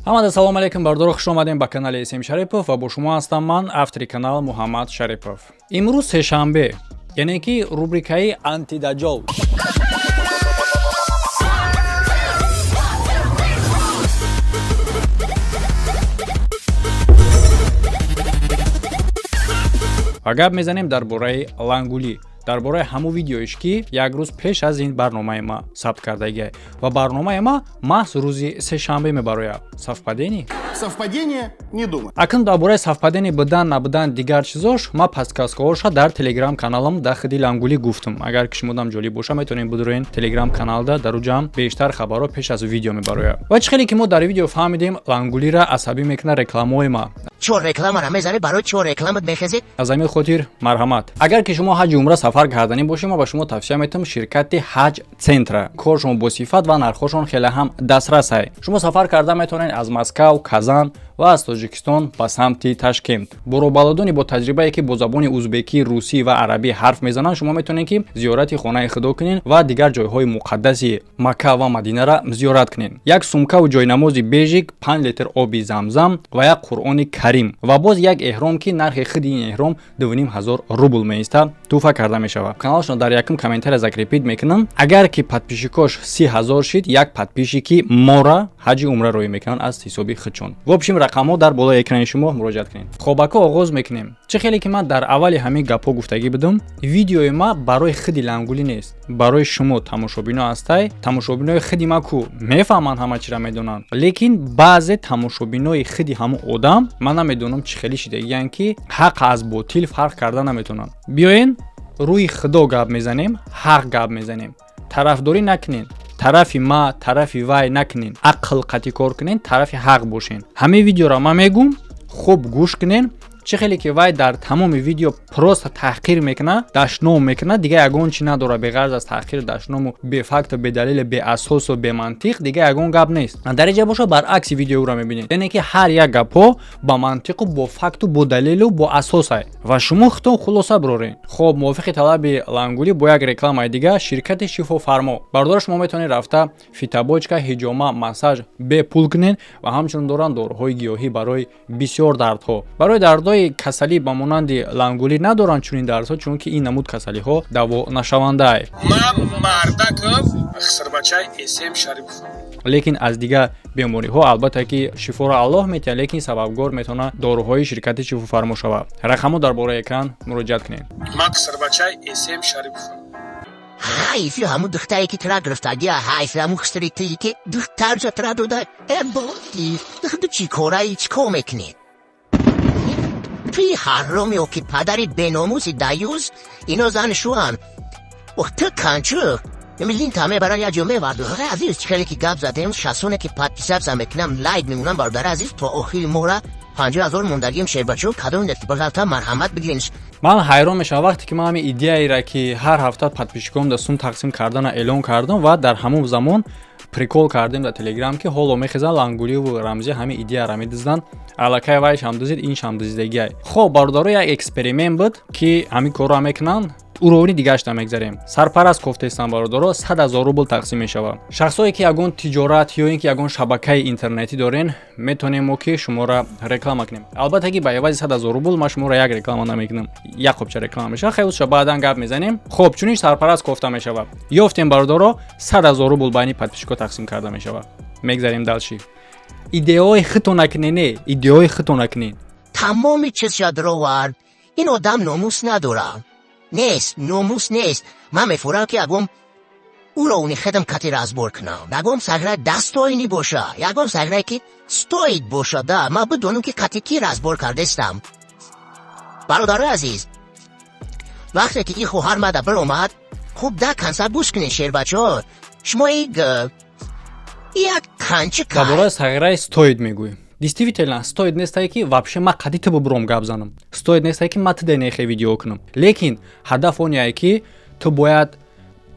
ҳамада салом алейкум, бардор хуш омадем ба канали Эсем Шарипов ва бо шумо ҳастам ман, автори канал Муҳаммад Шарипов. Имрӯз сешанбе, яъне ки рубрикаи антидаҷол. ва гап мезанем дар бораи лангулӣ, дар бораи ҳамун видеоиш ки як рӯз пеш аз ин барномаи ма сабт кардагиай ва барномаи ма маҳз рӯзи сешанбе мебарояд. Совпадение? Совпадение? Не думаю. Акн дар бораи совпадение будан набудан дигар чизош ма подкастҳоша дар телеграм каналам дар хиди лангулӣ гуфтам. Агар кишмодам ҷолиб боша метавонед бидурен телеграм каналда дар уҷам бештар хабарҳо пеш аз видео мебарояд. Ва чӣ хеле ки мо дар видео фаҳмидем лангулиро асабӣ мекунад рекламаҳои ма. چون رکلام را میزنه برای چون رکلامت بخزید аз ҳамин хотир марҳамат. Агар ки шумо ҳаҷи умра сафар карданӣ бошед, ма ба шумо тавсия метавам ширкати ҳаҷ центра. Коршон босифат ва нархошон хеле ҳам дастрасай. Шумо сафар карда метавонед аз Москав, Казан ва аз Тоҷикистон ба самти Ташкент. Боробалодони бо таҷрибае ки бо забони узбекӣ, русӣ ва арабӣ ҳарф мезананд, шумо метавонед ки зиёрати хонаи Худо кунед ва дигар ҷойҳои муқаддаси Макка ва Мадинара зиёрат кунед. Як сумкаву ҷойнамози бежик, 5 литр оби замзам ва як Қуръони Карим ва боз як эҳром ки нархи хиди ин эҳром 2500 рубл меистад туҳфа карда мешавад. Каналшон дар якум комментария закрепид мекунам. Агар ки подписчикош 30000 шид, як подписчики мора ҳаҷи умра роӣ мекунанд аз ҳисоби худшон. В общем рақамҳо дар болои экрани шумо муроҷиат кунед. Хоб ака оғоз мекунем. Чӣ хеле ки ман дар аввали ҳамин гапҳо гуфтагӣ будам, видеои ма барои хиди лангулӣ нест, барои шумо тамошобино ҳастай. Тамошобинои хиди ма ку мефаҳманд ҳама чиро медонанд, лекин баъзе тамошобинои хиди ҳамон одам ман намедонам чӣ хеле шидагиянд ки ҳақ аз ботил фарқ карда наметавонанд. Биёен рӯи Худо гап мезанем, ҳақ гап мезанем. Тарафдорӣ накунед. Тарафи ма, тарафи вай накунен. Ақл қатъи кор кунен, тарафи ҳақ бошен. Ҳамин видеоро ман мегӯм, хуб гӯш кунен. Чӣ хеле ки вай дар тамоми видео просто таҳқир мекунад, дашном мекунад, дига ягон чӣ надорад беғарз аз таҳқир, дашному бефакту, бедалилу, беасосу, бемантиқ, дига ягон гап нест. Дар ин ҷо боша баръакси видеоро мебинед, яъне ки ҳар як гапҳо ба мантиқу, бо факту, бо далилу, бо асосай ва шумо худтон хулоса бирорен. Хоб мувофиқи талаби лангулӣ бо як рекламаи дига, ширкати Шифофармо. Бардор шумо метавонед рафта фитобочка, ҳиҷома, массаж бепул кунед ва ҳамчунин доранд дороҳои гиёҳӣ барои бисёр дардҳо. Барои дардҳои касалӣ ба монанди лангулӣ надоранд чунин дардҳо, чунки ин намуд касалиҳо даво нашавандаа. Ман Мардаков, хисрбачай Эсем Шарипов. Лекин аз дигар бемориҳо албатта ки шифоро Аллоҳ метиҳад, лекин сабабгор метавонад дороҳои ширкати Шифофармо шавад. Рақамҳо дар бораи экран муроҷиат кунед. Ман хисрбачай Эсем Шарипов. حیفی همون دختری که ترا گرفتگی حیفی همون خستری تایی که دختر جا ترا دوده بودی دختر چی کارایی چی کار میکنی توی حرامی او که پدری بناموسی دیوز اینا زن شوان وقت کنچو نمیدین تامه برای یه جمعه وردو عزیز چی خیلی که گب زدیم شخصونه که پادپیسب زن میکنم لایک میمونم بردار عزیز تا آخری مهره 50000 موندگیم شیر بچه کدوم دستی بازالتا مرحمت بگیرینش. ман ҳайрон мешавам вақте ки ман ҳамин идеяеро ки ҳар ҳафта подписчиком дастум тақсим кардана эълон кардам ва дар ҳамон замон прикол кардем дар телеграм ки ҳоло мехезан лангулиеву рамзи ҳамин идеяро медизданд аллакай вайш ҳам дизид ин шам дизидагиай. хоб бардоро як эксперимент буд ки ҳамин корро мекунанд. уровни дигашта мегзарем. Сарпараст кофтестан бародаро 100,000 рубл тақсим мешавад. Шахсое ки ягон тиҷорат ё ин ки ягон шабакаи интернетӣ дорен, метавонем мо ки шуморо реклама кунем. Албатта ки ба эвази 100,000 рубл ма шуморо як реклама намекунам. Як хобча реклама мешавад. Хелсша баъдан гап мезанем. Хоб чунин сарпараст кофта мешавад. Ёфтем бародаро 100,000 рубл байни подписчико тақсим карда мешавад. Мегзарем далши. Идеои хитон накунене, идеои хитон накунен. تمامی چیز یاد رو ورد این آدم ناموس نداره نیست ناموس نیست من میفورم که اگم او رو اونی خدم کتی رازبور کنم اگم سگره دستایینی باشه اگم سگره که ستایید باشه ده من بدونم که کتی کی رازبور کردستم برادر عزیز وقتی که این خوهر مده بر اومد خوب ده کنسر بوش کنین شیر بچه ها شما یک کنچه дар бораи сагираи стоид мегӯем. Действительно, стоит нестае ки вообще ма қади ту бубуром гап занам. Стоит нестае ки ма ту денехе видео кунам. Лекин ҳадаф онияе ки ту бояд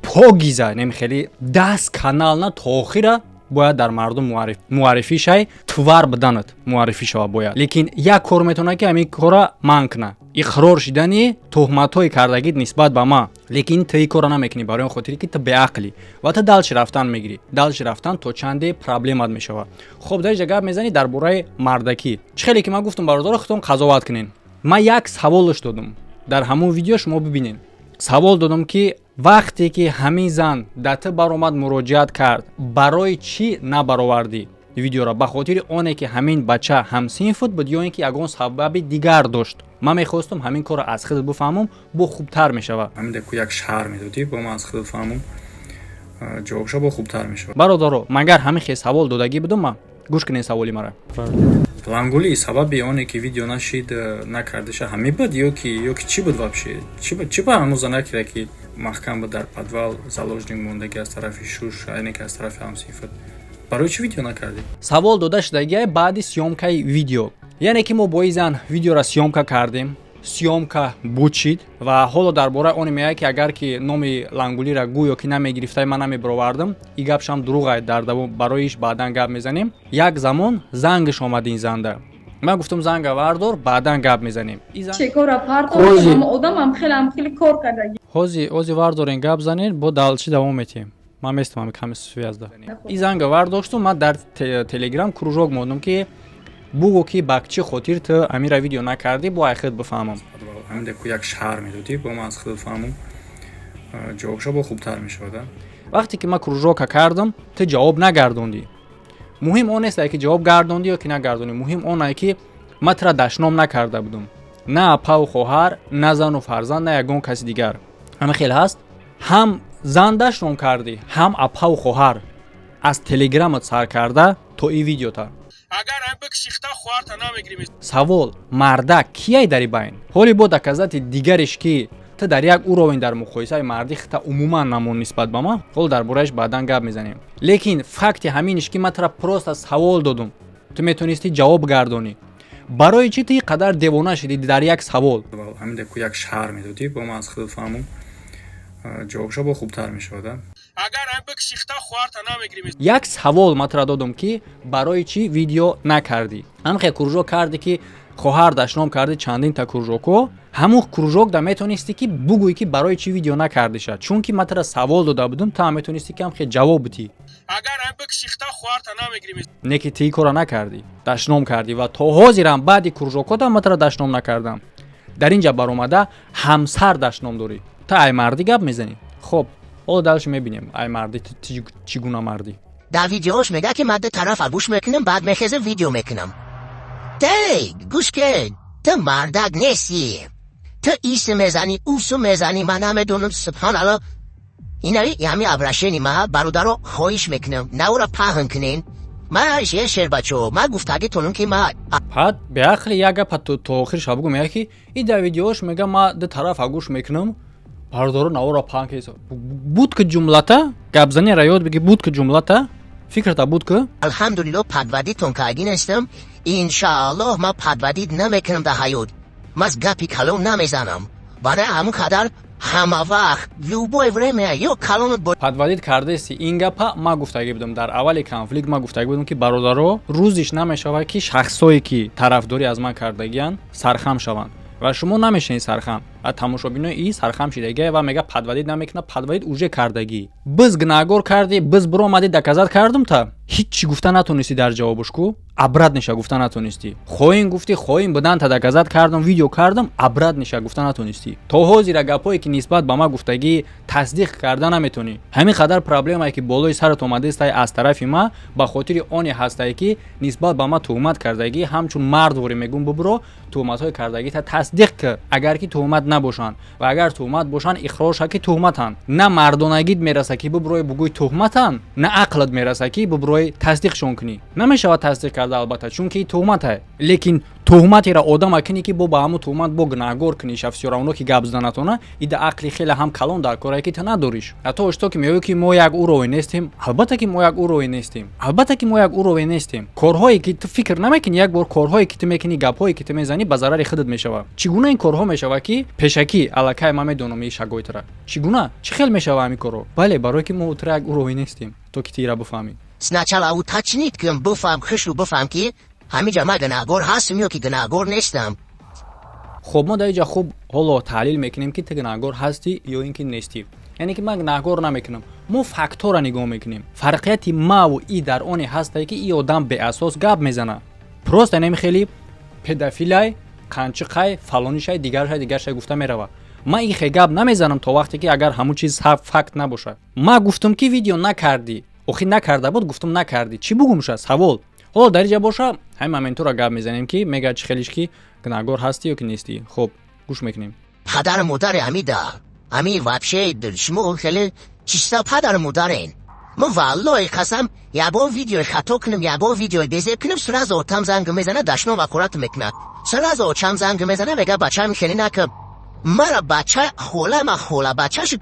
погиза немихели даст канална то охира бояд дар мардум муаррифӣ шай, твар биданат муаррифӣ шава бояд. Лекин як кор метавона ки ҳамин кора ман куна. Иқрор шидани тӯҳматҳои кардагит нисбат ба ман. Лекин ту ин кора намекунӣ барои он хотире ки ту беақлӣ ва ту далчи рафтан мегирӣ. Далчи рафтан то чанде проблемат мешавад. Хуб дар инҷа гап мезанӣ дар бораи мардакӣ. Чӣ хеле ки ман гуфтам бародаро худтон қазоват кунен. Ман як саволш додам. Дар ҳамон видео шумо бибинед. Савол додам ки вақте ки ҳамин зан да ту баромад муроҷиат кард, барои чӣ набаровардӣ видеоро? Ба хотири оне ки ҳамин бача ҳамсинфут буд ё ин ки ягон сабаби дигар дошт? Ман мехостам ҳамин корро аз худат бифаҳмам, бо хубтар мешавад. Ҳамин ку як шаҳр медодӣ, бо ман аз худат фаҳмам, ҷавобша бо хубтар мешавад. Бародаро, магар ҳамин хел савол додагӣ будам ман? Гӯш кунед саволи мара. Лангули сабаби оне ки видео нашид накардиша ҳамин буд ё ки чӣ буд вообще? Чӣ ба ҳанӯза накира ки маҳкам буд дар подвал заложник мондагӣ аз тарафи шуш, яъне ки аз тарафи ҳамсинфат? барои чӣ видео накардӣ? Савол дода шудагиай баъди сиёмкаи видео. Яъне ки мо бо ин зан видеора сиёмка кардем, сиёмка буд шид ва ҳоло дар бораи он меяд ки агар ки номи Лангулира гӯё ки намегирифтай, ман намебаровардам, ин гапшам дурӯғай, дар бароиш баъдан гап мезанем. Як замон зангиш омад ин занда. Ман гуфтам занга вардор, баъдан гап мезанем. Чекора партор одамам хеле кор кардаги. Ҳози вардорен гап занед, бо далчи давом метиҳем. Ман местам каме связда. Ин занга вардоштум, ман дар телеграм кружок мондам ки бугу ки ба чӣ хотир ту амира видео накардӣ, бо ай худ бифаҳмам. Ҳамин ку як шаҳр медодӣ, бо ман аз худ бифаҳмам, ҷавобша бо хубтар мешавад. Вақте ки ман кружока кардам, ту ҷавоб нагардондӣ. Муҳим он нест ки ҷавоб гардондӣ ё ки нагардондӣ. Муҳим он ки ман тура дашном накарда будам. На апаву хоҳар, на зану фарзанд, на ягон каси дигар. Ҳама хел ҳаст. Ҳам зан дашном кардӣ, ҳам апаву хоҳар аз телеграмат сар карда то ин видеота. Агар ам бикшихта хоҳарта намегирем. Савол, марда кияй дар ин байн? ҳоли бо доказати дигариш ки ту дар як уровень дар муқоисаи мардӣ хита умуман намон нисбат ба ман, ҳол дар бораиш баъдан гап мезанем. Лекин факти ҳаминиш ки ман тура просто савол додум, ту метонисти ҷавоб гардонӣ. барои чӣ ту ин қадар девона шидӣ дар як савол? Ҳамин ку як шаҳр медодӣ, бо ман аз худ фаҳмам, ҷавобша бо хубтар мешавад. Агар ам бикшихта хоҳарта намегирем. Як савол ман тура додам ки барои чӣ видео накардӣ? Ҳамхе кружок кардӣ ки хоҳар дашном карди чандин та кружоко, ҳамун кружок да метонисти ки бугӯй ки барои чӣ видео накардиша. Чунки ман тура савол дода будам, та ҳам метонисти ки ҳамхе ҷавоб битӣ. Агар ам бикшихта хоҳарта намегирем. Не ки ту ин кора накардӣ, дашном кардӣ ва то ҳозирам баъди кружокота ман тура дашном накардам. Дар инҷа баромада ҳамсар дашном дорӣ. Та ай мардӣ гап мезанӣ? Хоб, ҳоло далш мебинем ай мардӣ чӣ гуна мардӣ. در ویدیوش میگه که من دو طرف گوش میکنم بعد میخیزه ویدیو میکنم. دی گوش کن، تو مردک نیستی. تو ایسو میزنی اوسو میزنی، من نمیدونم. سبحان الله. اینایی همین ابرشینی من برادرو خواهش میکنم نورا پاهن کنین. من یه شعر بچو من گفتگی تونم که من пад беақли як гапа то охирша бугум меяд ки ин дар видеош мега ма ду тарафа гӯш мекунам, бародаро навора панкес буд ки ҷумлата гапзанера ёд биги буд ки ҷумлата фикрата буд ки الحمدلله پدودیتون کردین استم. انشاءالله من پدودید نمیکنم در حیات. من از گپی کلام نمیزنم. برای همون قدر همه وقت любой время یا کلام با падвадид кардеси ин гапа ма гуфтагӣ будам. дар аввали конфликт ма гуфтагӣ будам ки бародаро рӯзиш намешавад ки шахсое ки тарафдорӣ аз ман кардагиянд сархам шаванд ва шумо намешавед сархам. а тамошобинои ин сархам шидагия ва мега падвадид намекунад. падвадид уже кардагӣ. биз гунаҳгор кардӣ, биз биромадӣ доказат кардум та ҳиччи гуфта натонистӣ дар ҷавобуш ку абрат ниша гуфта натонистӣ. хоин гуфтӣ, хоин будан та доказат кардам, видео кардам, абрат ниша гуфта натонистӣ. то ҳозира гапое ки нисбат ба ма гуфтагӣ тасдиқ карда наметонӣ. ҳамин қадар проблемае ки болои сарат омадистай аз тарафи ма ба хотири оне ҳастае ки нисбат ба ма тӯҳмат кардагӣ, ҳамчун мард воре мегум бубуро тӯҳматҳои кардагита тасдиқ кӣ. агар ки тӯҳмат набошанд ва агар тӯҳмат бошанд иқрорша ки тӯҳматанд. на мардонагит мераса ки бубурой бугӯй тӯҳматанд, на ақлат мераса ки бубурой тасдиқшон кунӣ. намешавад тасдиқ карда албатта, чунки тӯҳмате. лекин тӯҳматеро одама кунӣ ки бо ба ҳамун тӯҳмат бо гунаҳгор кунӣ шафсиёравно ки гап зада натона, ида ақли хеле ҳам калон дар корае ки ту надориш. ҳатто ошто ки меёӣ ки мо як урове нестем, албатта ки мо як урове нестем. албатта ки мо як урове нестем. корҳое ки ту фикр намекунӣ, як бор корҳое ки ту мекунӣ, гапҳое ки ту мезанӣ ба зарари худат мешавад. чӣ гуна ин корҳо мешавад ки пешакӣ аллакай ман медонам ин шагойтара. чӣ гуна? чӣ хел мешавад ҳамин корҳо? бале, барое ки мо утра як урове нестем, то ки тира бифаҳмӣ. سначала уточнить кем بفهم خشو بفهم که همینجا من گناهگار هستم یا که گناهگار نیستم. خب ما در اینجا خوب حالا تحلیل میکنیم که تو گناهگار هستی یا اینکه نیستی. یعنی که من گناهگار نمیکنم، ما فاکتور را نگاه میکنیم. فرقیت ما و ای در آن هست که ای آدم به اساس گپ میزنه. پروست نمی خیلی پدافیلای قنچقای فلانیشای دیگرشای گفته میروه. ما این خیلی گپ نمیزنم تا وقتی که اگر همون چیز فکت نباشه. ما گفتم که ویدیو نکردی، اخی نکرده بود گفتم نکردی. چی بگم شد سوال؟ حالا در اینجا باشه همین моментو را گپ میزنیم که میگه چه خیلیش که گناهگار هستی یا که نیستی. خب گوش میکنیم. پدر مادر حمیده همی وابشه شما خیلی چیستا پدر مادرین. من والله قسم یا با ویدیو خطا کنم یا با ویدیو بزرگ کنم سراز آتم زنگ میزنه دشنو و کورت میکنه. سراز آتم زنگ میزنه میگه بچه میخینی نکم. مرا بچه خوله بچهش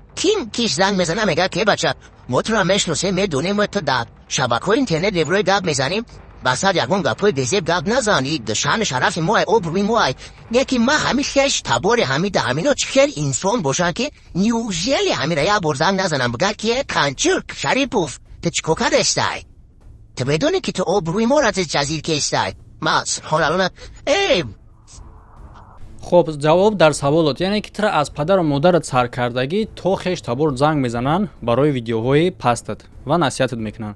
کیش زنگ میزنه میگه که بچه ما تو را میشناسیم میدونیم تو در شبکه‌های اینترنت روی گپ میزنیم. بسات یکون گپای بزرگ گپ نزنید. شان شرف ما اوبروی ما یکی ما همیشه تبار همین همینو چخیل انسان باشن که نیوزیلی همین را یا برزنگ نزنم بگه که کنچرک شریپوف تو چکو کدستای تو بدونی که تو اوبروی ما را جزیر که استای ما حالا خب جواب در سوالات یعنی که تر از پدر و مادرت سر کردگی تو خیش تبار زنگ میزنن برای ویدیوهای پستت و نصیحتت میکنن.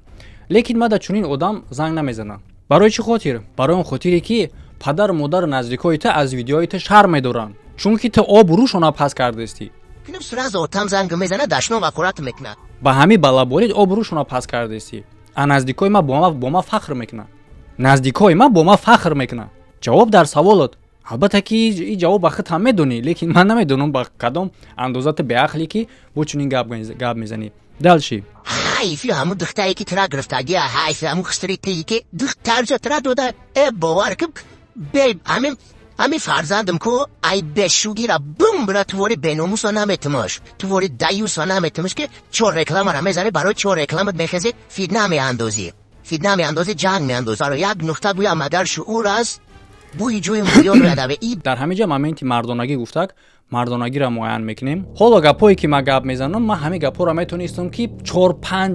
لیکن ما در چنین آدم زنگ نمیزنم. برای چی خاطر؟ برای اون خاطری که پدر و مادر نزدیکای تو از ویدیوهای تو شرم میدارن، چون که تو آبروشون پس کرده استی. کنم سراز آتم زنگ میزنه دشنو و کورت میکنه. با همین بلابولی آبروشون پس کرده استی. نزدیکای ما با ما فخر میکنه. نزدیکای ما با ما فخر میکنه. جواب در سوالات. البته که این جواب خودت هم میدونی، لیکن من نمیدونم با کدام اندازت به عقلی که با چنین گپ میزنی. دلشی حیفی همون دختری که ترا گرفتگی حیفی همون خستری تیی که دختر جا ترا دوده باور کم بیب همین فرزندم که ای بشوگی را بوم برا تواری بیناموس ها نمیتماش تواری دیوس ها نمیتماش که چور رکلام را میزنی برای چور رکلامت میخزی فیدنه میاندازی جنگ میاندازی را یک نقطه گویا مگر شعور است بوی جوی مویان ردوه ای در همینجا مومنتی مردانگی گفتک مردانگی را معین میکنیم. حالا گپایی که ما گپ میزنم ما همین گپا را میتونستم که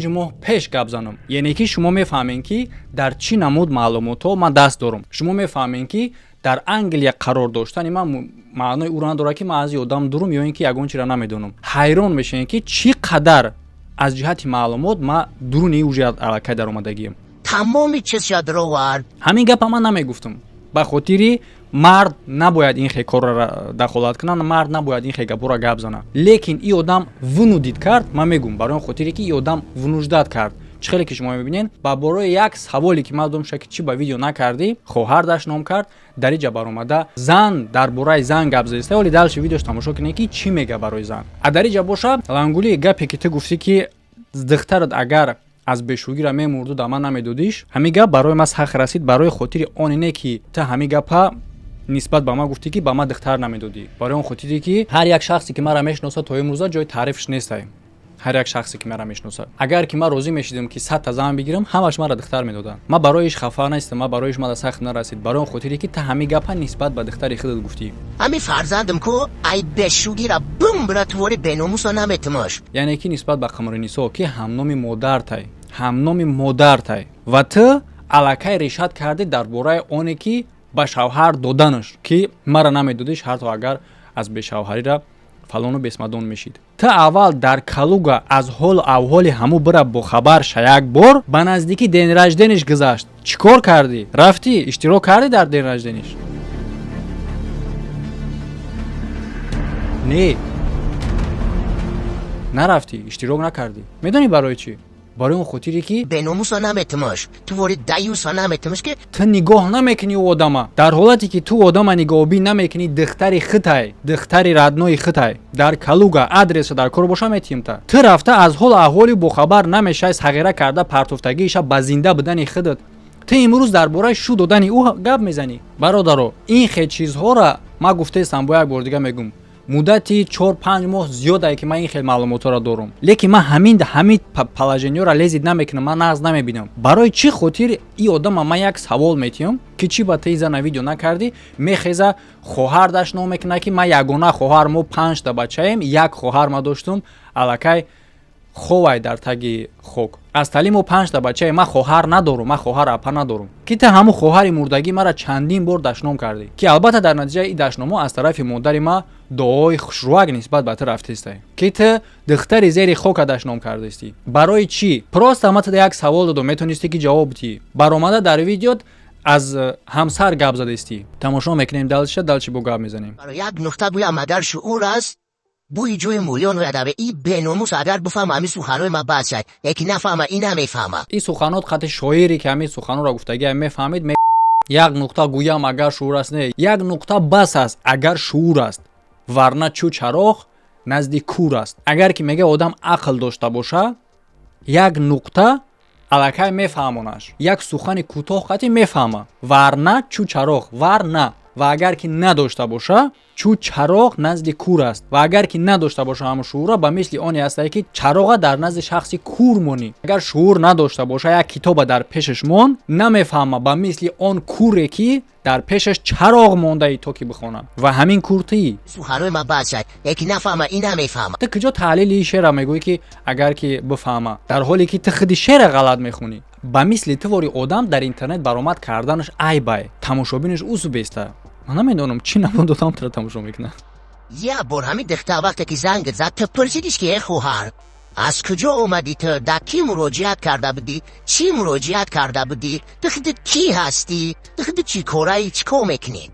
4-5 ماه پیش گپ زنم. یعنی که شما میفهمین که در چی نمود معلوماتو من دست دارم. شما میفهمین که در انگلیس قرار داشتن من معنای او را نداره که من از یادم دورم یا اینکه یگان چی را نمیدونم. حیران میشین که چی قدر از جهت معلومات ما درونی وجود علاقه در اومدگیم. تمامی چیز یاد رو ورد. همین گپ من نمیگفتم. به خاطری مرد نباید این خیلی کار را دخالت کنه، مرد نباید این خیلی گپا را گپ زنه. لیکن این آدم ونودید کرد، من میگم برای اون خاطری که این آدم ونوجدت کرد. چه خیلی که شما میبینین با برای یک سوالی که مردم شک چی با ویدیو نکردی خواهرش نام کرد در اینجا بر اومده زن در برای زن گپ زده. ولی دلش ویدیوش تماشا کنید که چی میگه برای زن. در اینجا باشه لنگولی گپی که تو گفتی که دخترت اگر از بشوگی را میمرد و دامن نمیدادیش همین گپ برای ما حق رسید برای خاطر آن اینه که تا همین گپ نسبت به ما گفتی که با ما دختر نمیدادی. برای اون خاطری که هر یک شخصی که مرا میشناسه تا امروز جای تعریفش نیست. هر یک شخصی که مرا میشناسه اگر که ما روزی میشیدم که 100 تا زن بگیرم همش مرا دختر میدادن. ما برایش خفا نیستم، ما برایش ما سخت نرسید. برای اون خاطری که تا همین گپ نسبت به دختر خودت گفتی. همین فرزندم که ای بشوگی را بوم برا توری بیناموس ها نمیتماش. یعنی که نسبت به قمرنیسا که همنام مادر تای و تو علاقه ریشت کرده درباره اونی که به شوهر دادنش که مرا نمیدادیش حتی اگر از به شوهری را فلان و بسمدان میشید. تا اول در کلوگا از حال احوال همو برا با خبر شیک بار به نزدیکی دین رجدنش گذشت. چیکار کردی؟ رفتی اشتراک کردی در دین رجدنش؟ نه نرفتی اشتراک نکردی. میدونی برای چی؟ برای اون خاطری که بیناموس ها نمیتماش توری دیوس ها نمیتماش که تو نگاه نمیکنی او آدم. در حالتی که تو آدم نگاه بی نمیکنی دختری خطای دختری ردنوی خطای در کلوگا آدرس در کار باشه میتیم تو رفته از حال احوالی با خبر نمیشه صغیره کرده پرتوفتگیش با زنده بدن خودت تو امروز درباره شو دادن او گپ میزنی. برادرو این خیلی چیزها را ما گفته استم با یک بار دیگه میگم مدتی 4-5 ماه زیاده که من این خیلی معلومات را دارم لیکن من همین پلاژنیو را لذت نمیکنم. من ناز نمیبینم. برای چی خاطر این آدم من یک سوال میتیم که چی با تی زن ویدیو نکردی میخیزه خواهر داشت نام میکنه که من یگانه خواهر مو 5 تا بچه ایم یک خواهر ما داشتم علاقه ховай дар таги хок. Аз талиму 5 та бачаи ман хоҳар надорум, ман хоҳар апа надорум. Ки та ҳамун хоҳари мурдагӣ мара чандин бор дашном кардӣ. Ки албатта дар натиҷаи ин дашномо аз тарафи модари ма дуои хушрӯяк нисбат ба ту рафтистай. Ки ту духтари зери хока дашном кардисти. Барои чӣ? Просто ма туда як савол додум, метонисти ки ҷавоб дии. Баромада дар видеот аз ҳамсар гап задисти. Тамошо мекунем далчи бо гап мезанем. برای یک نقطه بوی مادر شعور است بوی جوی مولیون و ادبه این بیناموس اگر بفهم همین سخنهای ما بس شد یکی نفهمه این هم میفهمه ин суханот хати шоире ки ҳамин суханонро гуфтагӣ мефаҳмед. як нуқта гӯям агар шуур аст не, як нуқта бас аст агар шуур аст, варна чӯ чароғ назди кур аст. агар ки мега одам ақл дошта боша, як нуқта аллакай мефаҳмонаш, як сухани кӯтоҳ хати мефаҳма, варна чӯ чароғ, варна. ва агар ки надошта боша, чӯ чароғ назди кур аст. ва агар ки надошта боша ҳамун шуура ба мисли оне астае ки чароға дар назди шахси кур монӣ. агар шуур надошта боша, як китоба дар пешаш мон, намефаҳма ба мисли он куре ки дар пешаш чароғ мондаи то ки бихона. ва ҳамин куртии سخنهای ما بس شد یکی نفهمه این هم میفهمه ту куҷо таҳлили шеъра мегӯӣ ки агар ки бифаҳма, дар ҳоле ки ту худи шеъра ғалат мехонӣ. ба мисли твори одам дар интернет баромад карданаш айбай, тамошобинаш усубеста. ман намедонам чӣ набуд одам тра тамошо мекунад. یک بار همین دختر وقتی که زنگ زد تو پرسیدیش که ای خواهر از کجا اومدی تو در کی مراجعت کرده بودی چی مراجعت کرده بودی دختر کی هستی دختر چی کارایی چی کار میکنی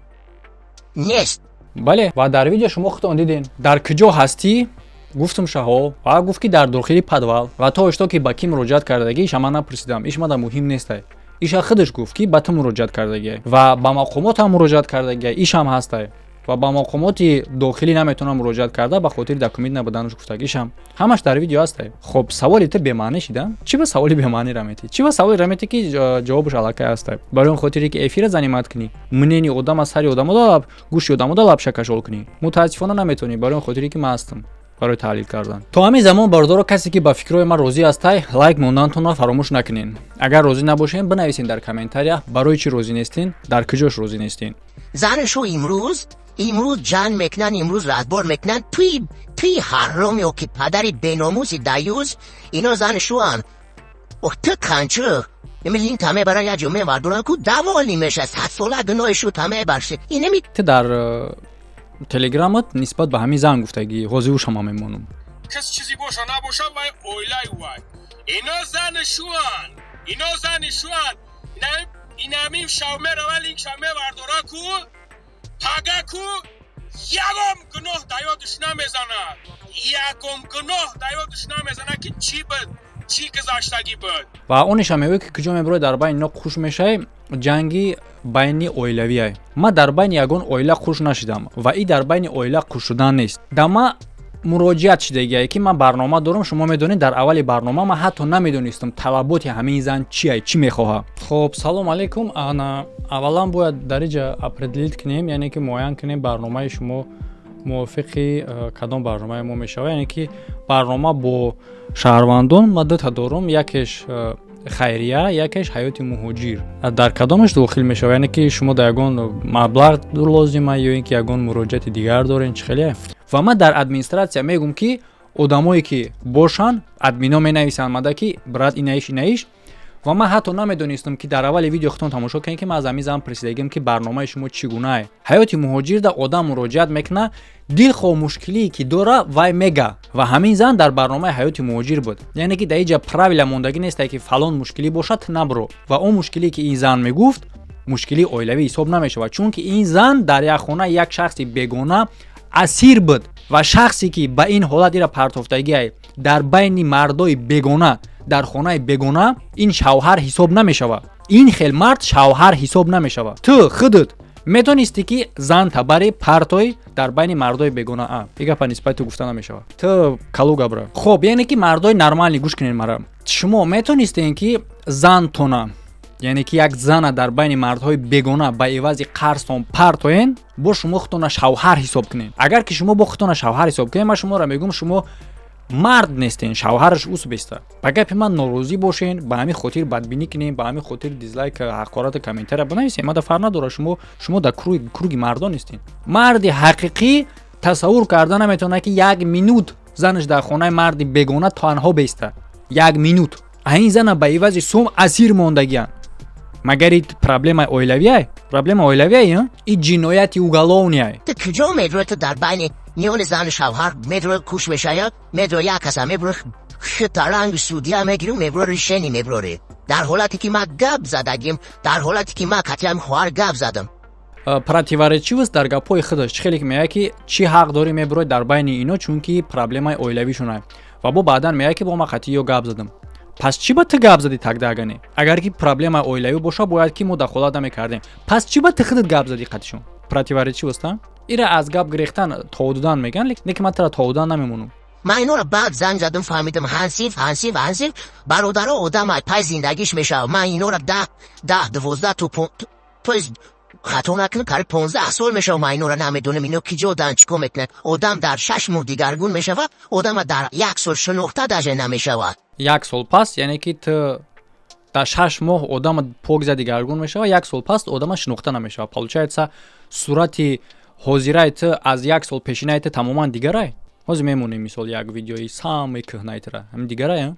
نیست бале, ва дар видео шумо худтон диден. дар куҷо ҳастӣ? гуфтум шаҳо. ва гуфт ки дар дохили подвал. ва то ишто ки ба ки муроҷиат кардагӣ иша ман напурсидам. иш мада муҳим нестай. иша худаш гуфт ки ба ту муроҷиат кардагӣ ва ба мақомот ҳам муроҷиат кардагӣ. иш ҳам ҳастай. ва ба мақомоти дохилӣ наметавонам муроҷиат карда ба хотири документ набуданаш гуфтаг. ишам ҳамаш дар видео ҳастай. хоб саволи ту бемаънӣ шида? чӣ ба саволи бемаънӣ раметӣ? чӣ ба саволи раметӣ ки ҷавобаш аллакай ҳастай? барои он хотире ки эфира занимат кунӣ, мнени одам аз сари одамода лаб, гӯши одамода лабша кашол кунӣ. мутаассифона наметавонӣ, барои он хотире ки ман ҳастам барои таҳлил кардан. то ҳамин замон бардоро касе ки ба фикрҳои ман розӣ ҳастай, лайк мондантонро фаромӯш накунед. агар розӣ набошем бинависед дар комментария барои чӣ розӣ нестин, дар куҷош розӣ нестин. زنشو امروز جنگ میکنن امروز رهبر میکنن توی حرامی و که پدری بیناموسی دیوز اینا زنشو هن و تو کنچه نمیدی این تمه برای یه جمعه مردونن که دوال نیمشه 100 ساله گناهشو تمه برشه این نمی ту дар телеграмот нисбат ба ҳамин зан гуфтагӣ ҳозирушама мемонам. کس چیزی باشه نباشه وای اویلای وای اینا زن شوان اینا زن شوان این همین شومه رو ولی این شومه وردارا کو پاگه کو یکم گناه دیادش نمیزنه یکم گناه دیادش نمیزنه که چی گذاشتگی بود ва онеша мегӯяд ки куҷо мебарои дар байни ино хуш мешавад ҷанги байни оилавие. ман дар байни ягон оила хуш нашидам ва ин дар байни оила хуш шудан нест. дама муроҷиат шидагие ки ман барнома дорам. шумо медонед дар аввали барнома ман ҳатто намедонистам талаботи ҳамин зан чие, чӣ мехоҳад. хоб салом алейкум. аввалан бояд дар инҷа определит кунем, яъне ки муайян кунем барномаи шумо мувофиқи кадом барномаи мо мешавад. яъне ки барнома бо шаҳрвандон ман дута дорам, якеш хайрия, якеш ҳаёти муҳоҷир. дар кадомаш дохил мешавад? яъне ки шумо дар ягон маблағ лозима ё ин ки ягон муроҷиати дигар дорен чӣ хеле? ва ман дар администратсия мегӯм ки одамое ки бошанд админо менависанд мада ки брат инаиш ва ман ҳатто намедонистам ки дар аввали видео худтон тамошо кунед ки ман аз ҳамин зам присидагим ки барномаи шумо чӣ гунае. ҳаёти муҳоҷирда одам муроҷиат мекуна, дилхоҳ мушкилие ки дора вай мега ва ҳамин зан дар барномаи ҳаёти муҳоҷир буд. яъне ки дар инҷа правила мондагӣ нестае ки фалон мушкилӣ бошад набро. ва он мушкилие ки ин зан мегуфт мушкилии оилавӣ ҳисоб намешавад, чунки ин зан дар як хона як шахси бегона асир буд ва шахсе ки ба ин ҳолат ира партофтагиай дар байни мардои бегона дар хонаи бегона ин шавҳар ҳисоб намешавад. ин хел мард шавҳар ҳисоб намешавад. ту худут метонисти ки зан табари партои дар байни мардои бегона ин гапа нисбати ту гуфта намешавад. ту калуга бра. хоб яъне ки мардои нормалӣ гӯш кунед мара. шумо метонистен ки зантона яъне ки як зана дар байни мардҳои бегона ба эвази қарстон партоен бо шумо худтона шавҳар ҳисоб кунед. агар ки шумо бо худтона шавҳар ҳисоб кунед ман шуморо мегӯм шумо мард нестен, шавҳараш усбеста. ба гапи ман норозӣ бошен, ба ҳамин хотир бадбинӣ кунем, ба ҳамин хотир дизлайк ҳақорат комментария банависем. мада фарқ надора шумо дар круги мардон нестен. марди ҳақиқӣ тасаввур карда наметавонад ки 1 минут занаш дар хонаи марди бегона танҳо беста 1 минут. این زن به عوض سوم اسیر موندگیان. مگر این پرابلم اویلویه؟ پرابلم اویلویه؟ این جنایت اوگالونیه. تو کجا مدرو تو در بین میان زن شوهر مدرو کوش بشه مدرو یک کسا مدرو خطرنگ سودیا میگیرم مدرو ریشنی مدروره. در حالتی که ما گپ زدگیم در حالتی که ما کتیم خوار گپ زدم. противоречивость дар гапои худаш хеле меяе ки чӣ ҳақ дорӣ мебарои дар байни ино чунки проблемаи оилавишонай ва бо баъдан меяе ки бо ма қатъиё гап задам. پس چی با تو گپ زدی تک داگانی؟ اگر کی پرابلم اویلوی باشه باید کی مداخلت میکردیم. پس چی با تو خودت گپ زدی قطعشون؟ پراتیوارچی وستن؟ ایره از گپ گرفتن تودودان میگن لیک من ترا تودودان نمیمونم. من اینو رو بعد زنگ زدم فهمیدم هنسیف برادر آدم پای زندگیش میشه. من اینو رو 12 تو خطا نکنه کار 15 سال میشه و من اینو رو نمیدونم اینو کی جدا چیکار میکنه. آدم در 6 ماه دیگرگون میشه و آدم در 1 سال شناخته داشه نمیشه. 1 سال پس یعنی که تو در 6 ماه آدم پوگزا دیگرگون میشه و 1 سال پس آدم شناخته نمیشه. получается صورت حاضره تو از 1 سال پیشینه تو تماما دیگره. حاضر میمونه مثال یک ویدیوی سامی کهنه تره هم دیگره.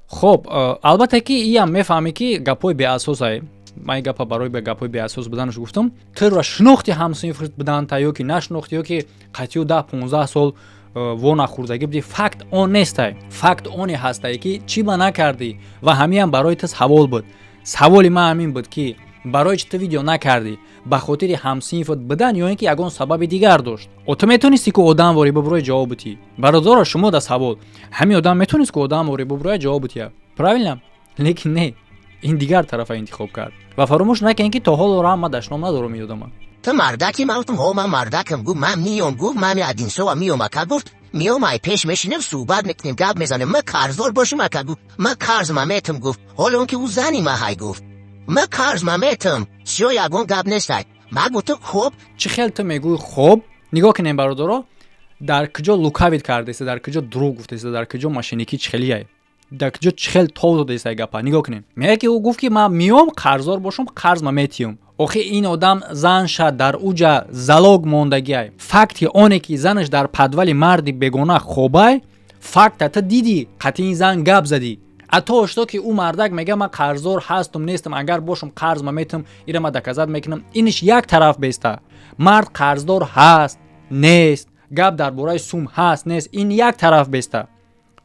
خب البته که این میفهمی که گپای بی اساسه. من گپا برای به گپای بی اساس بدنش گفتم. تو را شناختی همسنفرت بدن تا یا که نشناختی یا که قطعی 10-15 سال و نخوردگی بدی. فکت آن نیسته. فکت آنی هسته که چی با نکردی و همین هم برای تو سوال بود. سوالی من همین بود که برای چی تو ویدیو نکردی به خاطر همسنفت بدن یا اینکه یگان سبب دیگر داشت. و تو میتونستی که آدم واری ببرای جواب بدی. برادر شما در سوال همین آدم میتونست که آدم واری ببرای جواب بدی. правильно؟ لیکن نه. این دیگر طرف انتخاب کرد. و فراموش نکن که تا حال را ما داشتم ندارم یادم. تو مردکی مالتم ها من مردکم گفت من میام گفت من ادین سو میام که گفت میام ای پیش میشینم صحبت میکنیم گپ میزنیم من کارزار باشم که گفت من کارز میتم گفت حالا اون که او زنی ما های گفت من کارز میتم سیو یگون گپ نیستای من گفتم خب چه خیلی تو میگوی خب نگاه کنیم برادرها در کجا لوکاویت کرده است در کجا دروغ گفته است در کجا ماشینیکی چخلیه در کجا چخل تو داده است گپا نگاه کنیم میگه که او گفت که من میام قرضدار باشم قرض میتیم. آخه این آدم زن شد در اوجا زلاگ موندگی. فکتی آنه که زنش در پدولی مردی بگونه خوبه فکت تا دیدی قطعی این زن گپ زدی. اتا اشتا که او مردک میگه من قرضدار هستم نیستم اگر باشم قرض میتم ایره ما دکزد میکنم. اینش یک طرف بیسته. مرد قرضدار هست نیست گپ درباره سوم هست نیست این یک طرف بیسته.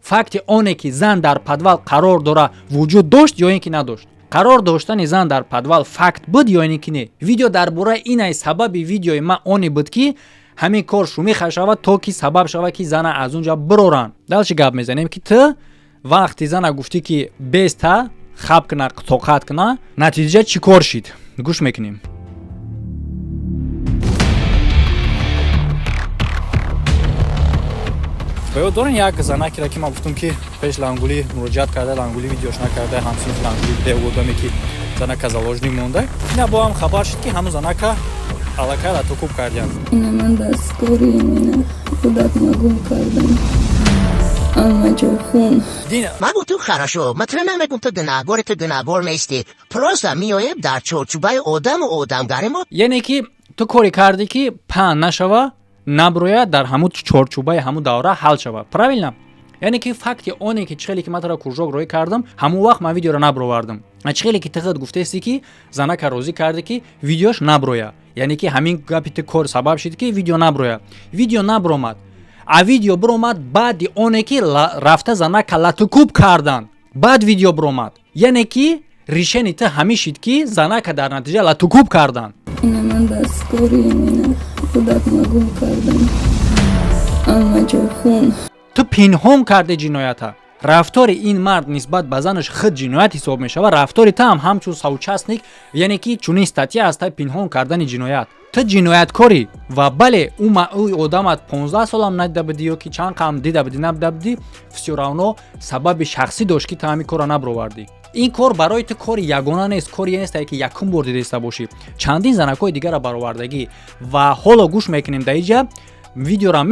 فکت آنه که زن در پدول قرار داره وجود داشت یا اینکه نداشت. قرار داشتن زن در پدول فکت بود یا اینکه نه. ویدیو درباره اینه سبب ویدیوی من آنی بود که همین کار شومی شود تا که سبب شود که زن از اونجا برورن. دلش گپ میزنیم که تو وقتی زن گفتی که بیسته خب کنه توقعت کنه نتیجه چی کار شد گوش میکنیم. باید دارن یک زنکی را که ما گفتم که پیش لانگولی مراجعت کرده لانگولی ویدیوش نکرده همسین لانگولی ده بودم که زنک زالوجنی مونده اینا با هم خبر شد که همون زنک علاقه را توکوب کردیم. اینا من دستگاری اینا خودت مگول کردم اما جو خون من گفتم خراشو مطمئن نمیگم تو گناهگار نیستی پروسا میایم در چارچوبای آدم گریم. یعنی که تو کاری کردی که پن نشوه نبرویا در همون چارچوبای همون دوره حل شود. правильно؟ یعنی که فکت اونی که چخیلی که من ترا کورژوگ روی کردم همون وقت من ویدیو رو نبرووردم. چخیلی که تخت گفته استی که زنک روزی کرده که ویدیوش نبرویا یعنی که همین گپیت کور سبب شد که ویدیو نبرویا. ویدیو نبرومد ویدیو برومد بعد اونی که رفته زنک لاتوکوب کردن بعد ویدیو برومد یعنی که ریشنی ته همیشید که زنک در نتیجه لاتوکوب کردن. اینا من دستگاری اینا خودت مگول کردم اما جو خون تو پنهان کرده جنایت. رفتار این مرد نسبت به زنش خود جنایت حساب میشه و رفتار تو هم همچون سوچسنیک یعنی که چون استاتیا است پنهان کردن جنایت. تو جنایتکاری و بله او آدمت 15 سال هم ندیده بودی یا که چند قم دیده بودی نبوده بودی все равно سبب شخصی داشت که تو همین کارو نبروردی. این کار برای تو کار یگانه نیست. کاری نیست که یکم بار دیده باشی. چندین زنکای دیگر را برآوردگی و حالا گوش میکنیم در اینجا ویدیو را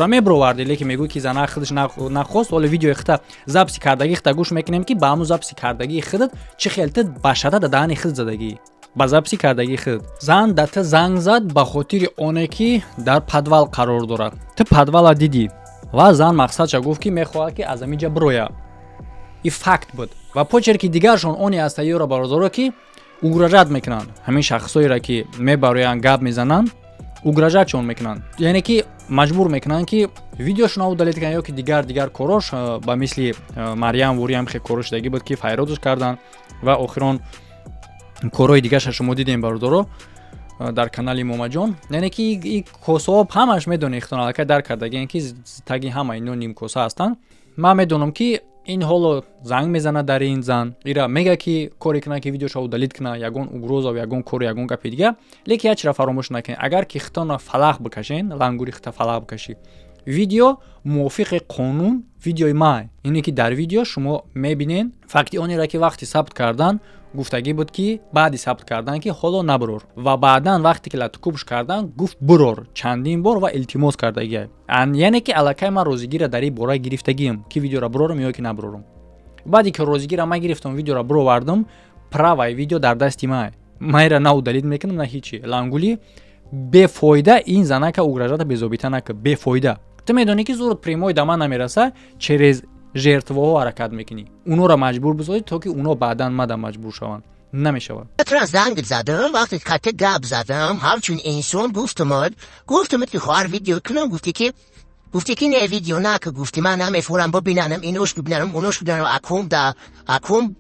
میبرووردی لیکن میگوی که زنه خودش نخواست ولی ویدیو اختا زبسی کردگی اختا گوش میکنیم که با همون زبسی کردگی خودت چه خیلت بشده دهنی خود زدگی. ба записи кардаги худ. Зан да ту занг зад ба хотири оне ки дар подвал қарор дорад. Ту подвала дидӣ ва зан мақсадша гуфт ки мехоҳад ки аз амиҷа бироя. И факт буд. Ва почерки дигаршон они ҳастаиёро бародоро ки угражат мекунанд. Ҳамин шахсоеро ки мебароянд гап мезананд, угражатшон мекунанд. Яъне ки маҷбур мекунанд ки видеошона удалит кунанд ё ки дигар корош ба мисли Марьям Вуриям хе корошдагӣ буд ки файродш кардан ва охирон корои дигарша шумо дидем бародоро дар канали Момаҷон. Яъне ки и косаоб ҳамаш медонӣ ихтироан аллакай дар кардагиен ки таги ҳама ино нимкоса ҳастанд. Ман медонам ки ин ҳоло занг мезана дар ин зан ира мега ки коре кунад ки видеоша удалит кунад ягон угроза ягон кори ягон гапи дига, лекин як чизро фаромӯш накунед. Агар ки хитона фалах бикашен, лангури хита фалах бикаши, видео мувофиқи қонун видеои май. Ине ки дар видео шумо мебинен факти онеро ки вақти сабт кардан гуфтагӣ буд ки баъди сабт кардан ки ҳоло набирор ва баъдан вақте ки латукубш кардан гуфт бирор чандин бор ва илтимос кардагия. Яъне ки аллакай ман розигира дар ин бора гирифтагиам ки видеоро бирорам ё ки набирорам. Баъде ки розигира ман гирифтам видеоро бировардам, праваи видео дар дасти май. Майра на удалит мекунам на ҳичи. Лангули бефоида ин занака угражата безобита нака бефоида. Ту медонӣ ки зуруд примои да ман намераса через жертвоҳо ҳаракат мекунӣ. Унора маҷбур бисозӣ то ки уно баъдан мада маҷбур шаванд. намешавад. را زنگ زدم وقتی که گپ زدم همچون انسان گفتم که خواهر ویدیو کنم گفتی که نه ویدیو نه که گفتی من نمیفورم ببینم اینوش ببینم اونوش ببینم اکوم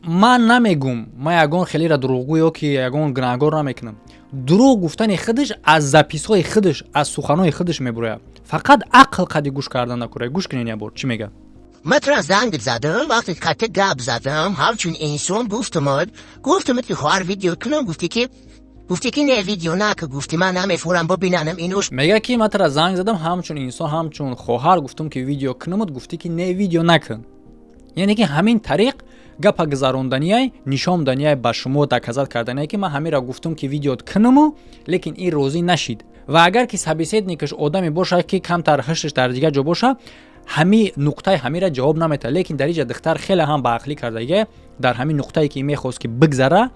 من نمیگم من یگان خیلی را دروغگو یا که یگان گناهگار نمیکنم. دروغ گفتن خودش از زپیس‌های خودش از سخن‌های خودش میبره. فقط عقل قدی گوش کردن نکنه. گوش کنین یه بار چی میگه؟ من زنگ زدم وقتی که گپ زدم همچون انسان گفتم که خواهر ویدیو کنم گفتی که نه ویدیو نه که گفتی من نمیفورم ببینم اینوش. میگه که من زنگ زدم همچون انسان همچون خواهر گفتم که ویدیو کنم گفتی که نه ویدیو نکن. یعنی که همین طریق گپ گذراندنیای نشان دادنیای با شما دکزات کردنیای که من همین را گفتم که ویدیو کنم لیکن این روزی نشید. و اگر که سابیسیدنیکش آدمی باشه که کمتر هشتش در دیگه جا باشه همین نقطه همین را جواب نمیده، لیکن در اینجا دختر خیلی هم با عقلی کردگیه در همین نقطه‌ای که میخواست که بگذره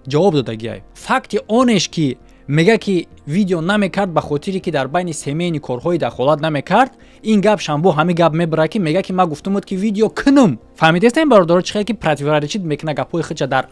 جواب دادگیه. فکت آنش که میگه که ویدیو نمیکرد به خاطری که در بین سیمینی کارهای دخالت نمیکرد، این گپ شنبو همین گپ میبره که میگه که من گفتم بود که ویدیو کنم. فهمیدید این برادر چقدر که پراتیوارچید میکنه گپای خودش در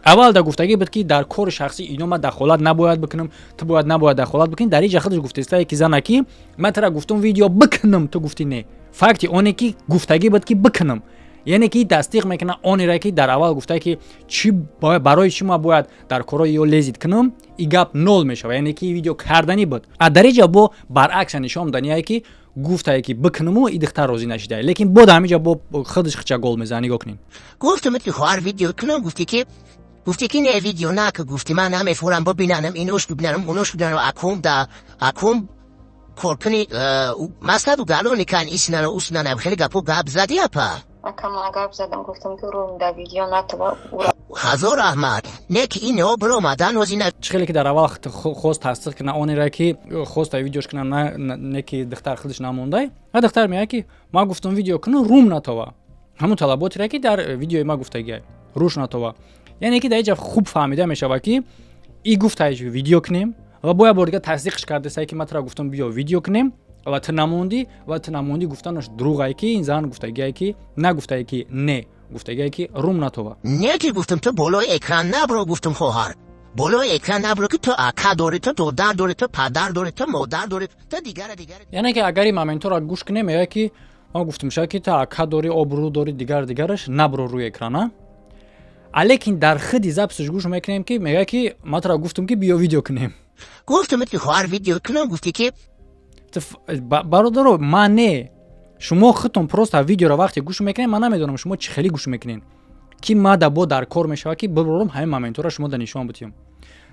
اول دا گفتگی بود که در کار شخصی اینو من دخالت نباید بکنم، تو باید نباید دخالت بکنی. در اینجا خودش گفته است که زنه که من ترا گفتم ویدیو بکنم تو گفتی نه. فکت اونه که گفتگی بود که بکنم، یعنی که تصدیق میکنه اونی را که در اول گفته که چی برای چی ما باید در کارای یو لیزید کنم این گپ نول میشه، یعنی که ویدیو کردنی بود. در اینجا با برعکس نشون دادنیه که گفته که بکنم و این دختر راضی نشده، لیکن بود همینجا با خودش خچا گل میزنی گکنین. گفتم که خواهر ویدیو کنم گفتی که نه ویدیو نه که گفتی من نمیفورم ببینم اینوش ببینم اونوش ببینم اکوم کورکنی مثلا دو گالونی کن ایسنن و اوسنن خیلی گپ زدی اپا اکم گپ زدم گفتم که رو در ویدیو نتوا هزار احمد نه که اینو برو مدن وزینه خیلی که در اول خواست تصدیق کنه اونی را که خواست ویدیوش کنه نه که دختر خودش نمونده. دختر میگه که ما گفتم ویدیو کنه روم نتوا همون طلباتی را که در ویدیوی ما گفتگی روش نتوا، یعنی که در اینجا خوب فهمیده میشه که این گفته ویدیو کنیم و باید دیگه تصدیقش کرده سعی که من ترا گفتم بیا ویدیو کنیم و تو نموندی گفتنش دروغه که این زن گفتگی که نگفته که نه گفتگی که روم نتوا. نه که گفتم تو بالای اکران نبرو، گفتم خواهر بالای اکران نبرو که تو اکا داری، تو دودر داری، تو پدر داری، تو مادر داری، تو دیگر. یعنی که اگر این مومنت را گوش کنیم میگه که ما گفتم شاید که تو اکا داری آبرو داری دیگرش نبرو روی اکران. لیکن در خودی زبطش گوش میکنیم که میگه که ما ترا گفتم که بیا ویدیو کنیم. گفتم که خواهر ویدیو کنم گفتی که برادر من نه شما خودتون پروست ویدیو را وقتی گوش میکنین من نمیدونم شما چه خیلی گوش میکنین که ما در کار میشه که ببرم همین مومنت را شما نشون بدیم.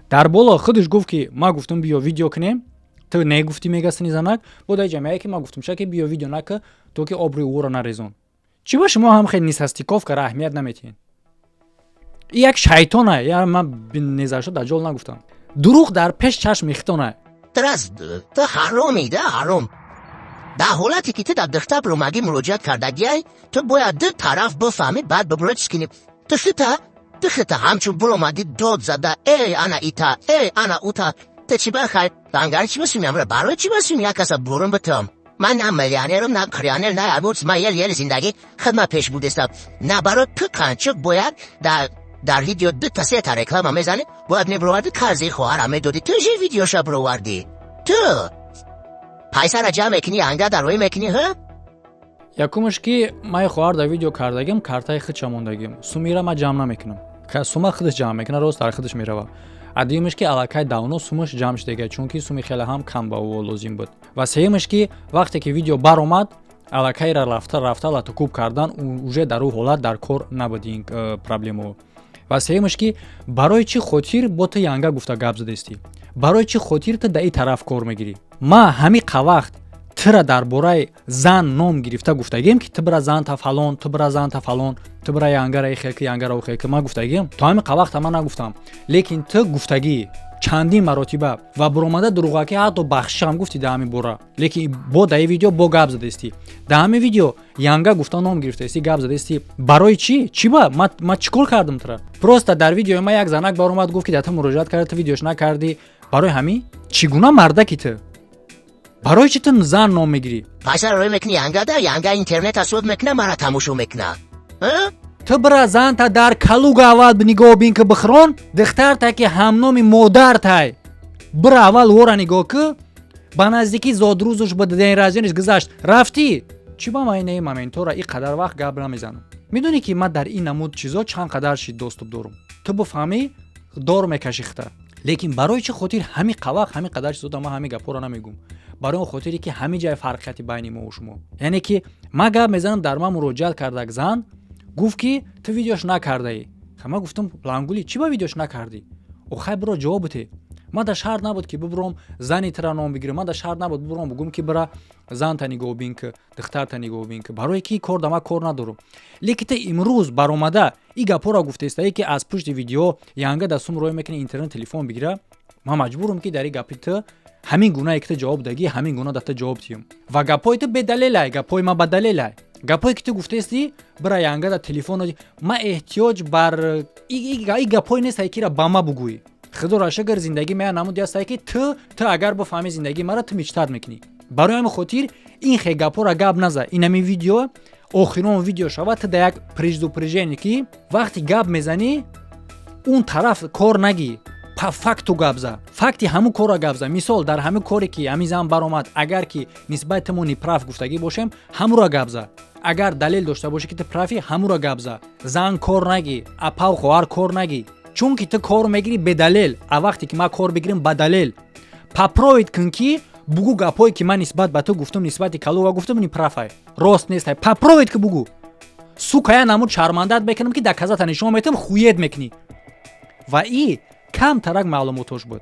در بالا خودش گفت که ما گفتم بیا ویدیو کنیم تو نگفتی میگستنی زنک بود جمعه که ما گفتم شکی بیا ویدیو نکه تو که آبروی او را نریزون. چی با شما هم خیلی نیستیکاف که اهمیت نمیتین. یک شیطانه یا من نظرشو دجال نگفتم. دروغ در پیش چشم میختونه. تو حرام در حالتی که تو در دختر رو مگی مراجعت کردگی تو باید دو طرف بفهمید بعد ببرد کنی. تو دخته همچون برو اومدی داد زده ای انا ایتا ای انا اوتا تا چی بخیر بانگار چی بسیم برای چی بسیم یک کسا برون بتم من نه میلیونرم نه کریانر نه ابوت ما یه زندگی خدمت پیش بودستم نه برای تو کنچک باید در ویدیو 2 تا 3 تا رکلام میزنی باید نبروردی کارزی خواهرم میدادی تو جی ویدیوشا بروردی تو پیسه را جمع میکنی انگا در روی میکنی ها якумаш ки май хоҳар дар видео кардагим картаи худша мондагим сумира ма ҷамъ намекунам сума худаш ҷамъ мекуна рост дар худаш мерава адюмаш ки аллакай давно сумаш ҷамъ шудага чунки суми хеле ҳам кам ба ӯ лозим буд ва сеюмаш ки вақте ки видео баромад аллакайра рафта латукуб кардан уже дар ӯ ҳолат дар кор набуди ин проблемо ва сеюмаш ки барои чӣ хотир бо ту янга гуфта гап задастӣ барои чӣ хотир ту дар ин тараф кор мегирӣ ма ҳамиқа вақт тира дар бораи зан ном гирифта гуфтагем ки ту бира занта фалон ту бира занта фалон ту бира янгара ихеки янгара ухеки ма гуфтагем то ҳамиқа вақт ма нагуфтам лекин ту гуфтагӣ чандин маротиба ва буромада дуруғаки ҳатто бахшишам гуфти да ҳамин бора лекин бо да ин видео бо гап задастӣ да ҳамин видео янга гуфта ном гирифтаистӣ гап задастӣ барои чӣ ба ма чӣ кор кардам тура просто дар видеои ма як занак баромад гуфт ки да ту муроҷиат карда ту видеош накардӣ барои ҳамин чӣ гуна мардаки ту барои чӣ ту зан ном мегирӣ پیسه روی میکنی ینگا ده ینگا اینترنت اسود میکنه مرا تماشا میکنه ту бира занта дар калуга аввал нигоҳ бин ки бихрон духтарта ки ҳамноми модартай бира аввал вора нигоҳ ки ба наздики зодрӯзуш ба дени разиниш гузашт рафтӣ чӣ ба майнаи моментора ин қадар вақт гап намезанам медонӣ ки ман дар ин намуд чизо чанд қадар шид доступ дорам ту бифаҳмӣ дор мекашихта лекин барои чӣ хотир ҳамиқа вақт ҳамин қадар чизода ман ҳамин гапҳоро намегӯм барои он хотире ки ҳамин ҷай фарқияти байни мо ва шумо яъне ки ман гап мезанам дар ман муроҷиат кардак зан гуфт ки ту видеош накардаӣ ман гуфтам лангули чӣ ба видеош накардӣ охай биро ҷавоб бите ман дар шарт набуд ки бибуром зани тира ном бигирам ман дар шарт набуд бибуром бугум ки бира занта нигоҳ бин ки духтарта нигоҳ бин ки барое ки кор да ман кор надорам лекин ту имрӯз баромада ин гапҳоро гуфтаистаӣ ки аз пушти видео янга да сум рой мекунӣ интернет телефон бигира ман маҷбурам ки дар ин гапи ту ҳамин гунае ки ту ҷавоб дагӣ ҳамин гуна да ту ҷавоб диҳам ва гапҳои ту бедалелай гапҳои ман ба далелай гапҳое ки ту гуфтаистӣ бира янга да телефон ман эҳтиёҷ бар ин гапҳое нестае кира ба ма бугӯӣ худоро шукр зиндагӣ мея намуди астае ки ту агар бифаҳмӣ зиндагии мара ту мечтар мекунӣ барои ҳамин хотир ин хе гапҳоро гап наза ин ҳамин видео охирон видео шавад ту да як преждупрежение ки вақти гап мезанӣ он тараф кор нагӣ факту гапза факти ҳамун корро гапза мисол дар ҳамин коре ки ҳамин зан баромад агар ки нисбати мо неправ гуфтагӣ бошем ҳамуро гапза агар далел дошта бошӣ ки ту правӣ ҳамуро гапза зан кор нагӣ апав хоҳар кор нагӣ чунки ту кор мегирӣ бедалел а вақте ки ман кор бигирем ба далел папровид кун ки бугӯ гапҳое ки ман нисбат ба ту гуфтам нисбати калуга гуфтам неправай рост нестай папровид ки бугӯ сука я намуд шармандат мекунам ки доказата нишон метам хуед мекунӣ ва и камтарак маълумотош буд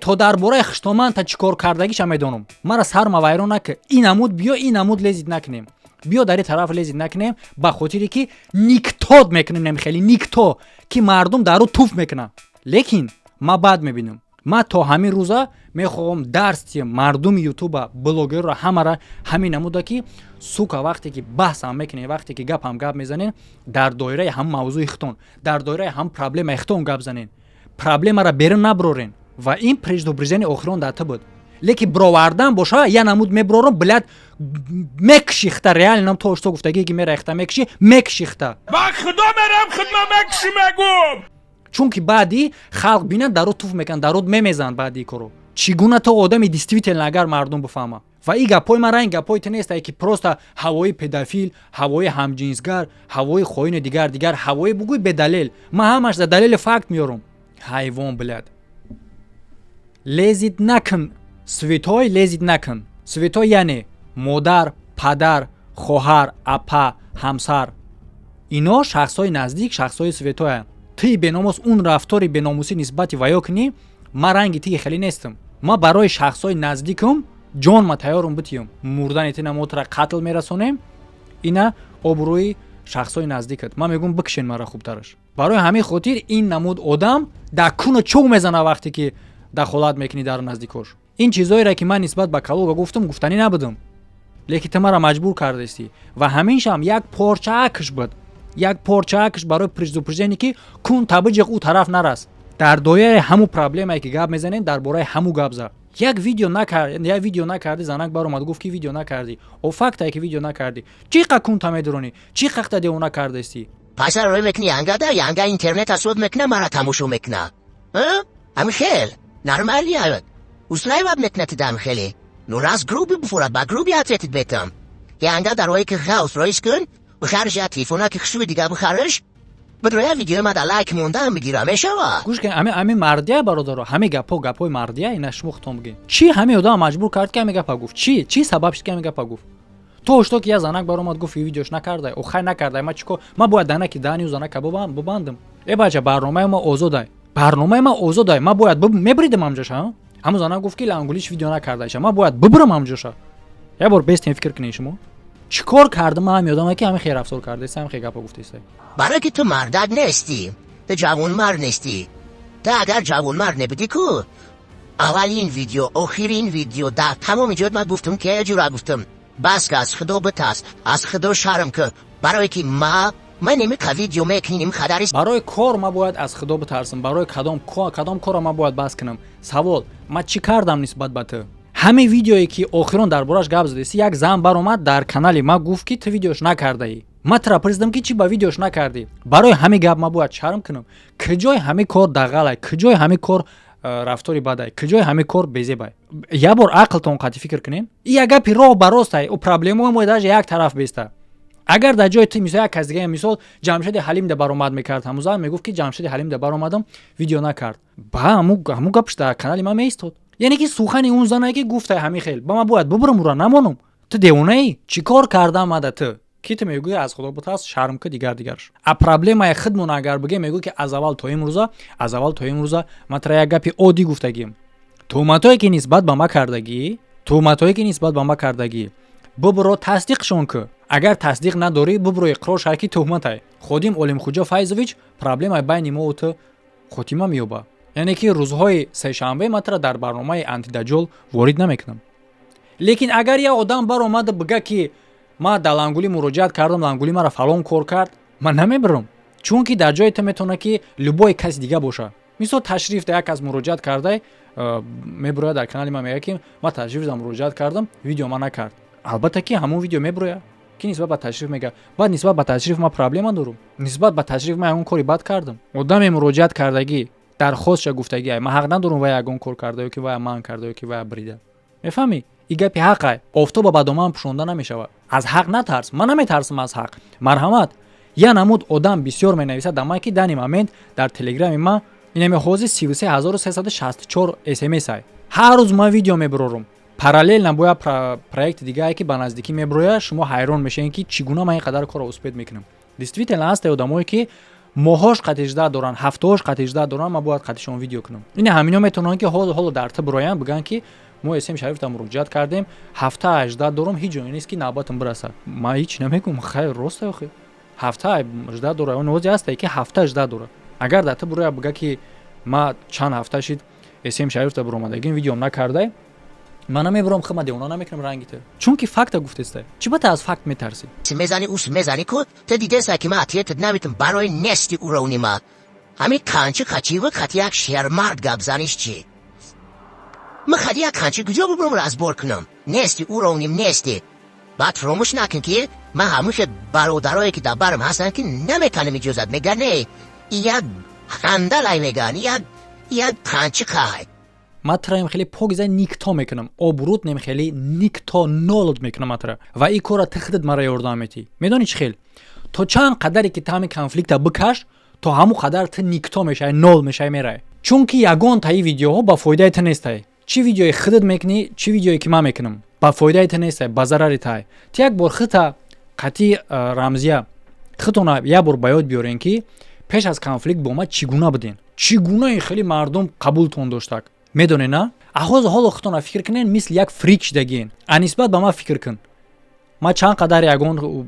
то дар бораи хиштоман та чӣ кор кардагиша медонам мара сарма вайрон накӣ ин намуд биё ин намуд лезид накунем биё дар ин тараф лезид накунем ба хотире ки никтод мекунем намихели никто ки мардум дар ӯ туф мекунам лекин ма бад мебинам ма то ҳамин рӯза мехоҳам дарс диҳам мардуми ютуба блогерро ҳамара ҳамин намуда ки сука вақте ки баҳсам мекунем вақте ки гапам гап мезанем дар доираи ҳам мавзӯи хитон дар доираи ҳам проблемаи хитон гап занем проблемаро берун наброрен ва ин преждупрежение охирон дар ту буд лекин бировардан боша я намуд меброрам блад мекшихта реально нам то што гуфтагӣ ки мерехта мекши мекшихта ба худо мерам хидма мекши мегум чунки баъди халқ бинад дару туф мекан даруд мемезан баъди коро чӣ гуна то одами действительно агар мардум бифаҳма ва ин гапҳои мара ин гапҳои ту нестае ки просто ҳавои педофил ҳавои ҳамҷинсгар ҳавои хоини дигар ҳавои бугӯй бедалел ман ҳамаш за далели факт меёрам ҳайвон блад лезид накун свитой лезид накун свитой яъне модар падар хоҳар апа ҳамсар ино шахсҳои наздик шахсҳои свитоянд ту беномус он рафтори беномусӣ нисбати ваё кунӣ ман ранги тиги хеле нестам ман барои шахсҳои наздикам ҷонма тайёрам битиём мурдани тина мотра қатл мерасонем ина обрӯи шахсҳои наздикат ман мегӯм бикшен мара хубтараш барои ҳамин хотир ин намуд одам дар куна чӯг мезана вақте ки дахолат мекунӣ дар наздикош ин чизоеро ки ман нисбат ба калуга гуфтам гуфтанӣ набудам лекин ту мара маҷбур кардаистӣ ва ҳаминшам як порчаакш буд як порчаакш барои предупреждение ки кун табиҷиқ ӯ тараф нарас. дар доираи ҳамун проблемае ки гап мезанем дар бораи ҳамун гап зад. як видео накарди занак баромад гуфт ки видео накардӣ. фактае ки видео накардӣ. чӣ қа кунта медуронӣ? чӣ қақта девона кардасти? پسر روی مکنی янга اینترنت اسود مکنه مرا تماشا مکنه همین خیل نرمالی هست اصلای واب مکنت دام خیلی نور از گروبی بفورد با گروبی هاتیتید بیتم янга در روی که خواست رویش کن بخارج یا تیفونا که خشوی دیگه بخارج بدروی ویدیو ما در لایک مونده هم بگیرم میشوه گوش کن همین مردیه برادر همین گپای مردیه اینا شما ختم بگین چی همین آدم مجبور کرد که همین گپا گفت چی سبب شد که همین گپا گفت تو که یه زنک برامد گفت ویدیوش نکرده او خیر نکرده ما چیکار ما باید دانکی دانی و زنک ببندم ای بچه برنامه ما آزاده ما باید میبریدم همجاش ها همون زنک گفت که لانگولیش ویدیو نکرده ما باید ببرم همجاش یه بار بیستین فکر کنین شما چیکار کردم من یادمه که همین خیر افسور کرده است همین خیر گپا گفته است برای که تو مردک نیستی تو جوان مرد نیستی تو اگر جوان مرد نبودی کو اولین ویدیو آخرین ویدیو در تمام جد من گفتم که یه جورا گفتم بس که از خدا بترس از خدا شرم که برای که من نمیخوام ویدیو میکنیم خداریست برای کار ما باید از خدا بترسم برای کدام کار ما باید بس کنم سوال ما چی کردم نسبت به تو همین ویدیویی که آخرون دربارش گپ زدی یک زن برآمد در کانال ما گفت که تو ویدیوش نکرده ای ما پرسیدم که چی با ویدیوش نکردی برای همین گپ ما باید شرم کنم کجای همین کار دغله کجای همین کار رفتاری بده کجای همین کار بیزیبه یه بار عقلتون قطعی فکر کنین این گپ راه براست او پرابلمو ما داش یک طرف بیسته اگر در جای تو مثلا یک کس دیگه مثال جمشید حلیم ده برآمد میکرد همون میگفت که جمشید حلیم ده برآمدم ویدیو نکرد با همون گپش در کانال ما میستاد یعنی که سخن اون زنه که گفته همین خیل با ما باید ببرم رو نمانم تو دیونه ای چیکار کردم ماده تو کی تو میگوی از خدا بترس شرم که دیگرش ا پرابلم خودمون اگر بگه میگو که از اول تا امروز ما ترا یک گپی عادی گفتگیم توماتایی که نسبت به ما کردگی ببرو تصدیقشون که اگر تصدیق نداری ببرو اقرار شرکی تهمت خودیم علیم خوجا فایزویچ پرابلم بین ما و تو خاتمه میوبه یعنی که روزهای سه شنبه ما ترا در برنامه آنتی دجال وارد نمیکنم لیکن اگر یه آدم برآمد بگه که ما در لانگولی مراجعت کردم لانگولی مرا فلان کار کرد من نمیبرم چون که در جای تو میتونه که لبای کس دیگه باشه مثلا تشریف ده یک از مراجعت کرده میبره در کانال ما میگه که ما تشریف دادم مراجعت کردم ویدیو ما نکرد البته که همون ویدیو میبره که نسبت به تشریف میگه بعد نسبت به تشریف ما پرابلم دارم نسبت به تشریف ما اون کاری بد کردم آدم مراجعت کردگی درخواستش گفتگی ما حق ندارم و یگون کار کرده که و من کرده که و بریده میفهمی این گپی حقه آفتاب به دامم پوشونده نمیشود از حق نترس من نمیترسم از حق مرحمت یا نمود آدم بسیار مینویسد دمایی که در این مومنت در تلگرام ما این حوزه 33364 اس ام اس ای هر روز ما ویدیو میبرم پارالل نباید پروژه دیگه ای که به نزدیکی میبره شما حیران میشین که چگونه من اینقدر کار اسپید میکنم دیستویتل هست آدمایی که ماهاش قط 18 دارن هفتهاش قط 18 دارن ما باید قطشون ویدیو کنم این همینا میتونن که حالا در تو برایم بگن که ما اسم شریف تا مراجعت کردیم هفته 18 دارم هیچ جایی نیست که نوبتم برسه ما هیچ نمیگم خیر راست آخه هفته 18 داره اون وضعی هست که هفته 18 داره اگر در تو برای بگه که ما چند هفته شد اسم شریف تا برآمدگی ویدیو نکرده من نمیبرم خدمت اونا نمیکنم رنگیته چون که فکت گفته است چی بات از فکت میترسی میزنی کو تو دیده ساکی ما اتیت نمیتونم برای نستی اورونی ما همین کانچه خچی و خطی یک شرمرد گپ زنیش چی ما خدی یک کانچه کجا ببرم از بار کنم نستی اورونیم نستی بعد فراموش نکن که ما همیشه برادرایی که در برم هستن که نمیتونم اجازت میگن نه یک خندلای میگن یک کانچه خواهی ما ترایم خیلی پوگزای نیکتا میکنم آبروت نمی خیلی نیکتا نولد میکنم ما ترا و این کارا تخدید مرا یاردم میتی میدونی چی خیل تو چند قدری که تامی کانفلیکت بکش تو همو قدر تو نیکتا میشه نول میشه میره چون که یگان تای ویدیوها با فایده تو نیسته چی ویدیوی خودت میکنی چی ویدیویی که ما میکنم با فایده تو نیسته با ضرر تای تو یک بار خطا قطعی رمزیه خطونا یه بار بیاد بیارین که پیش از کانفلیکت با ما چگونه بدین چگونه خیلی مردم قبولتون داشتک میدونی نه اخوز حالا خودتون فکر کنین مثل یک فریک شدگین نسبت به ما فکر کن ما چند قدر یگان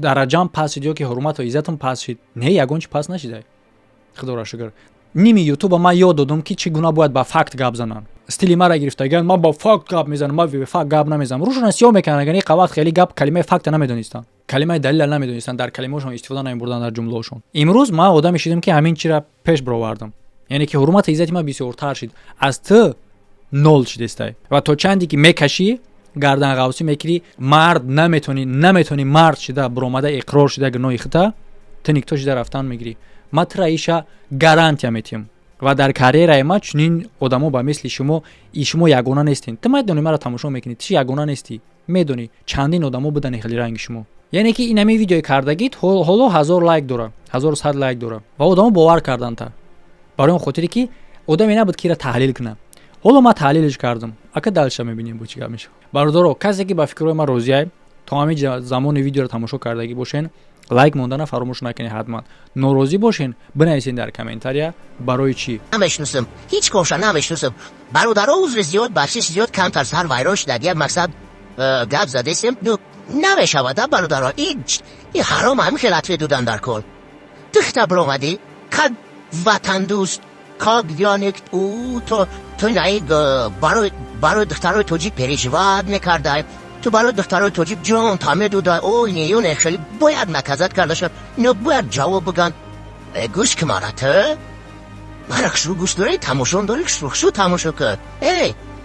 درجام پاس شد که حرمت و عزتم پاس شد نه یگان چی پاس نشده خدا را شکر نیمی یوتیوب ما یاد دادم که چگونه باید با فکت گپ زنن استیلی ما را گرفتگان ما با فکت گپ میزنم ما با فکت گپ نمیزنم روشون سیو میکنن یعنی قوات خیلی گپ کلمه فکت نمیدونستن калимаи далил намедонистанд, дар калимаҳошон истифода намебурданд дар ҷумлаҳошон. имрӯз ман одаме шидам ки ҳамин чиро пеш бировардам, яъне ки ҳурмати иззати ман бисёртар шид, аз ту нол шидестай ва то чанде ки мекашӣ гарданғавсӣ мекунӣ, мард наметонӣ мард шида биромада иқрор шида гуноҳи худа ту никто шида рафтан мегирӣ. ма тура иша гарантия метиҳам ва дар карьераи ма чунин одамо ба мисли шумо ягона нестен. ту медонӣ маро тамошо мекунӣ, ту ягона нестӣ, медонӣ чандин одамо будани хели ранги шумо. яъне ки инами видеои кардагит ҳоло 1000 лайк дора, 1100 лайк дора ва одамо бовар карданд та, барои он хотире ки одаме набуд ки ира таҳлил кунад. ҳоло ман таҳлилш кардам, ака далша мебинем бо чӣ гап мешавад. бародаро, касе ки ба фикрҳои ман розиай, то ҳамин замони видеоро тамошо кардагӣ бошен, лайк мондана фаромӯш накунед. ҳатман норозӣ бошен бинависен дар комментария барои чӣ. намешнусам, ҳеҷ коша намешнусам. бародаро узри зиёд бахшиш зиёд камтар сар вайрон шуда як мақсад гап задесем. намешавад бародаро, ин ҳаром ҳамин хелатве дудан дар кор. духта биромадӣ кад ватандӯст как дёнект то наи барои духтарои тоҷик переживат мекардай, ту барои духтарои тоҷик ҷон та медудай, ой неюне хеле бояд наказат карда шад, ино бояд ҷавоб биган. гӯш ки мара ту мара хушрӯ гӯш дорӣ, тамошон дорӣ, хушрӯ тамошо кун.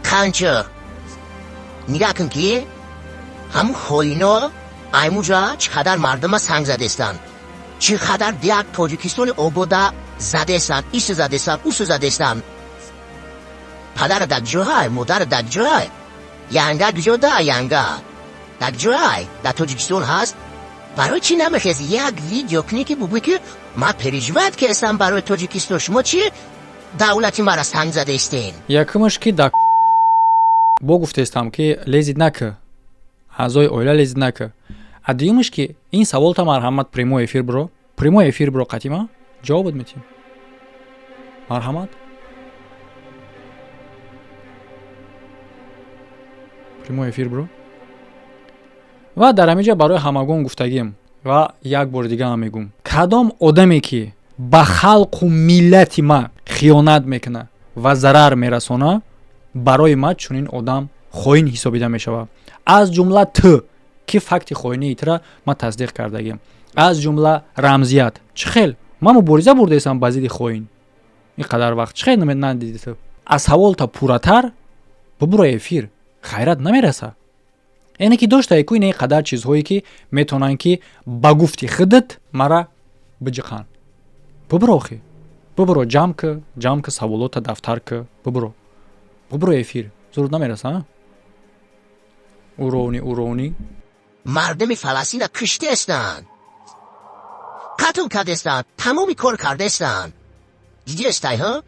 қанча нигоҳ кун ки ҳамун хоино аймуҷа чӣ қадар мардума санг задестанд, чӣ қадар як тоҷикистони обода задестанд, ису задестанд, усу задестанд. падара дар ҷоҳай, модара дар ҷоҳай, янга куҷода, янга дар ҷоҳай дар тоҷикистон ҳаст. барои чӣ намехезӣ як видео кунӣ ки бугӯй ки ман переживат кардам барои тоҷикистон, шумо чӣ давлати мара санг задестен. якумаш ки да бо гуфтестам ки лезид накӣ, аъзои оила лезид накӣ. а дуюмаш ки ин савол та марҳамат прямой эфир биро қатима ҷавобот метиҳем. марҳамат прямой эфир биро. ва дар ҳаминҷа барои ҳамагон гуфтагим ва як бори дига ҳам мегӯм, кадом одаме ки ба халқу миллати ма хиёнат мекуна ва зарар мерасона, барои ма чунин одам хоин ҳисобида мешавад. аз ҷумла ту ки факти хоинии тура ма тасдиқ кардагим, аз ҷумла рамзият. чӣ хел ман мубориза бурдаесам ба зидди хоин ин қадар вақт, чӣ хел надиди ту? аз ҳаволта пурратар бубуро эфир, хайрат намераса. яъне ки доштае ку ин қадар чизҳое ки метавонанд ки ба гуфти худат мара биҷиқан. бубуро охи, бубуро ҷамъ ку саволота дафтар ку, бубуро эфир, зурут намераса. уронӣ мардуми фаластина куштаестанд, қатл кардестанд, тамоми кор кардестанд. дидестай ҳа?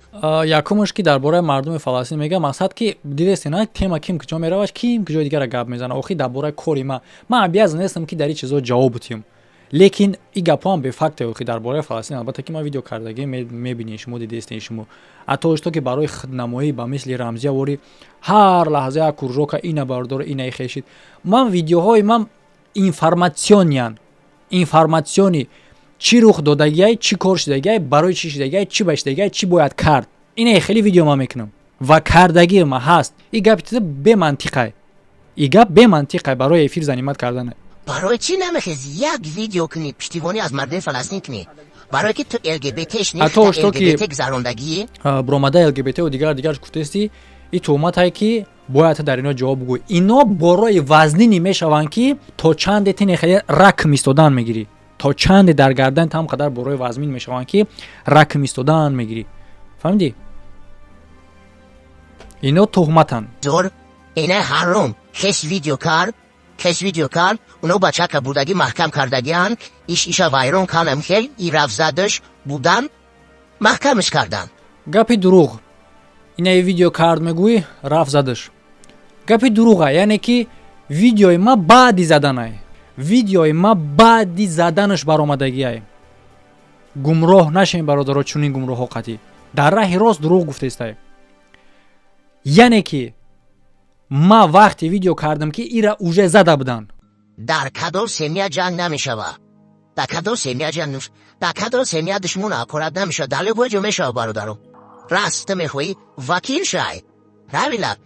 якумаш ки дар бораи мардуми фаластин мегам, мақсад ки дидестина тема ким куҷо меравад, ким куҷои дигара гап мезана. охи дар бораи кори ман обязан нестам ки дар ин чизҳо ҷавоб бутиҳам, лекин ин гапҳоам бефакте. охи дар бораи фаластин албатта ки ман видео кардагӣ мебинед шумо, дидестед шумо. ҳатто ошто ки барои худнамоӣ ба мисли рамзия вори ҳар лаҳза як куржока ина бардор ина хешид. ман видеоҳои ман информатсиони чӣ рух додагиай, чӣ кор шидагиай, барои чӣ шидагиай, чӣ ба шидагиай, чӣ бояд кард, ина хеле видео ман мекунам ва кардагӣ ма ҳаст. ин гапи ту бемантиқай, ин гап бемантиқай барои эфир занимат кардан. барои чӣ намехезӣ як видео кунӣ пиштивонӣ аз мардуми фаластин кунӣ? барое ки ту ЛГБТш ЛГБТ гузарондагӣ биромада ЛГБТ ва дигараш гуфтести, ин туҳматае ки бояд ту дар ино ҷавоб бигӯй. ино борои вазнинӣ мешаванд ки то чанде тини хеле ракм истодан мегирӣ, то чанде дар гардан ҳам қадар борои вазмин мешаванд ки ракм истодан мегирӣ. фаҳмидӣ? ино туҳматанд. зор ина ҳаром кес видео кард, уно бачака будагӣ маҳкам кардагиан, иша вайрон кардам, хел и рафзадаш будан маҳкамаш кардан. гапи дурӯғ. ина видео кард мегӯӣ рафт задаш. гапи дурӯға, яъне ки видеои ма баъди заданай, видеои ма баъди заданаш баромадагиай. гумроҳ нашем бародаро, чунин гумроҳҳо қатӣ дар раҳи рост дурӯғ гуфтестай. яъне ки ма вақте видео кардам ки ира уже зада будан. дар кадом семья ҷанг намешава, дар кадом семья душмона корад намешава, дар любой ҷо мешава бародаро. раст ту мехоҳӣ вакил шай, равила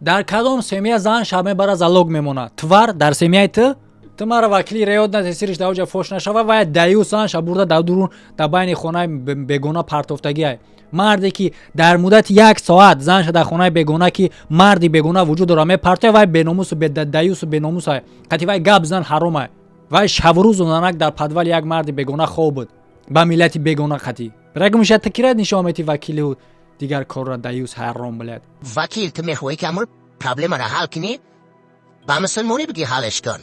дар кадом семья зан шаб мебара залог мемонад, твар дар семьяи ту тумара вакили реёд на тесириш давҷа фош нашава ва даюсан шабурда давдурун да байни хонаи бегона партофтагиай марде ки дар муддати 1 соат занша дар хонаи бегона ки марди бегона вуҷуд дора мепартоя вай беномусу даюсу беномусай қати вай гап зан ҳаромай вай шабрӯзу нанак дар подвали як марди бегона хоб буд ба миллати бегона қати рагмуша такирад нишон мети вакилу дигар корра даюс ҳаром билад وکیل تو میخوای که امور پرابلم را حل کنی با مسلمانی بگی حلش کن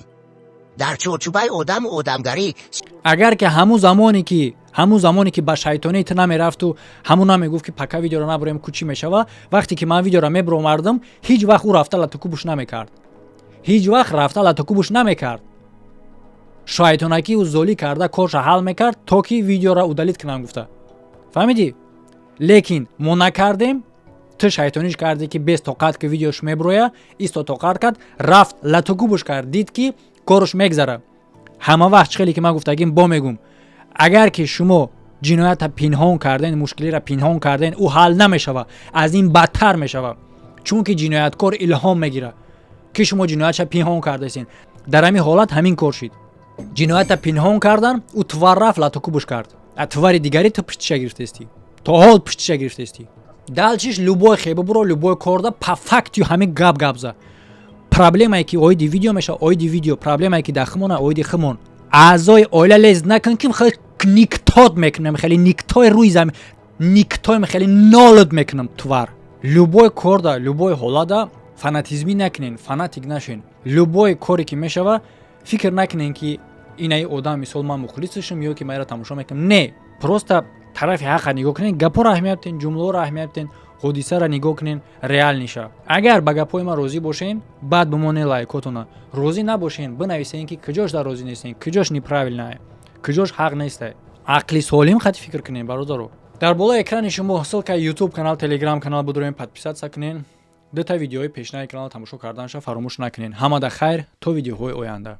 در چوچوبای آدمگری агар ки ҳамун замоне ки ба шайтонӣ ту намерафту ҳамун намегуфт ки пака видеоро набурем ку чӣ мешава вақте ки ман видеоро мебромардам ҳеҷ вақт ӯ рафта латукубуш намекард ҳеҷ вақт рафта латукубуш намекард шайтонаки ӯ золӣ карда корша ҳал мекард то ки видеоро удалит кунам гуфта фаҳмидӣ лекин мо накардем ту шайтониш кардӣ ки без тоқат ки видеош меброя исто тоқат кард рафт латукубуш кард дид ки корш мегзара ҳама вақт хеле ки ман гуфтагим бо мегум агар ки шумо ҷиноята пинҳон карден мушкилиро пинҳон карден ӯ ҳал намешава аз ин бадтар мешава чунки ҷинояткор илҳом мегира ки шумо ҷиноятша пинҳон кардасин дар ҳамин ҳолат ҳамин кор шид ҷиноята пинҳон кардан ӯ тувар рафт латукубуш кард а тувари дигари ту пуштиша гирифтаистӣ то ҳол пуштиша гирифтаистӣ далчиш любой хеба буро любой корда по факту ҳамин гап гапза проблемае ки оиди видео мешава оиди видео проблемае ки дар химона оиди химон аъзои оила лез накун ки хеле никтот мекунем хеле никтои рӯи замин никтои хеле нолуд мекунем тувар любой корда любой ҳолада фанатизмӣ накунен фанатик нашин любой коре ки мешава фикр накунен ки инаи одам мисол ман мухлисашам ё ки майра тамошо мекунам не просто тарафи ҳақqa нигоҳ кунен гапоро аҳамият ден ҷумлаҳоро аҳамият ден ҳодисаро нигоҳ кунен реал ниша агар ба гапҳои ман розӣ бошен баъд бимонен лайкотона розӣ набошен бинависен ки куҷош дар розӣ нестен куҷош неправилнае куҷош ҳақ нестай ақли солим хати фикр кунен бародаро дар болои экрани шумо ссилкаи ютуб канал телеграм канал будурем подписатсия кунен дута видеои пешнаи канал тамошо карданша фаромӯш накунен ҳамада хайр то видеоҳои оянда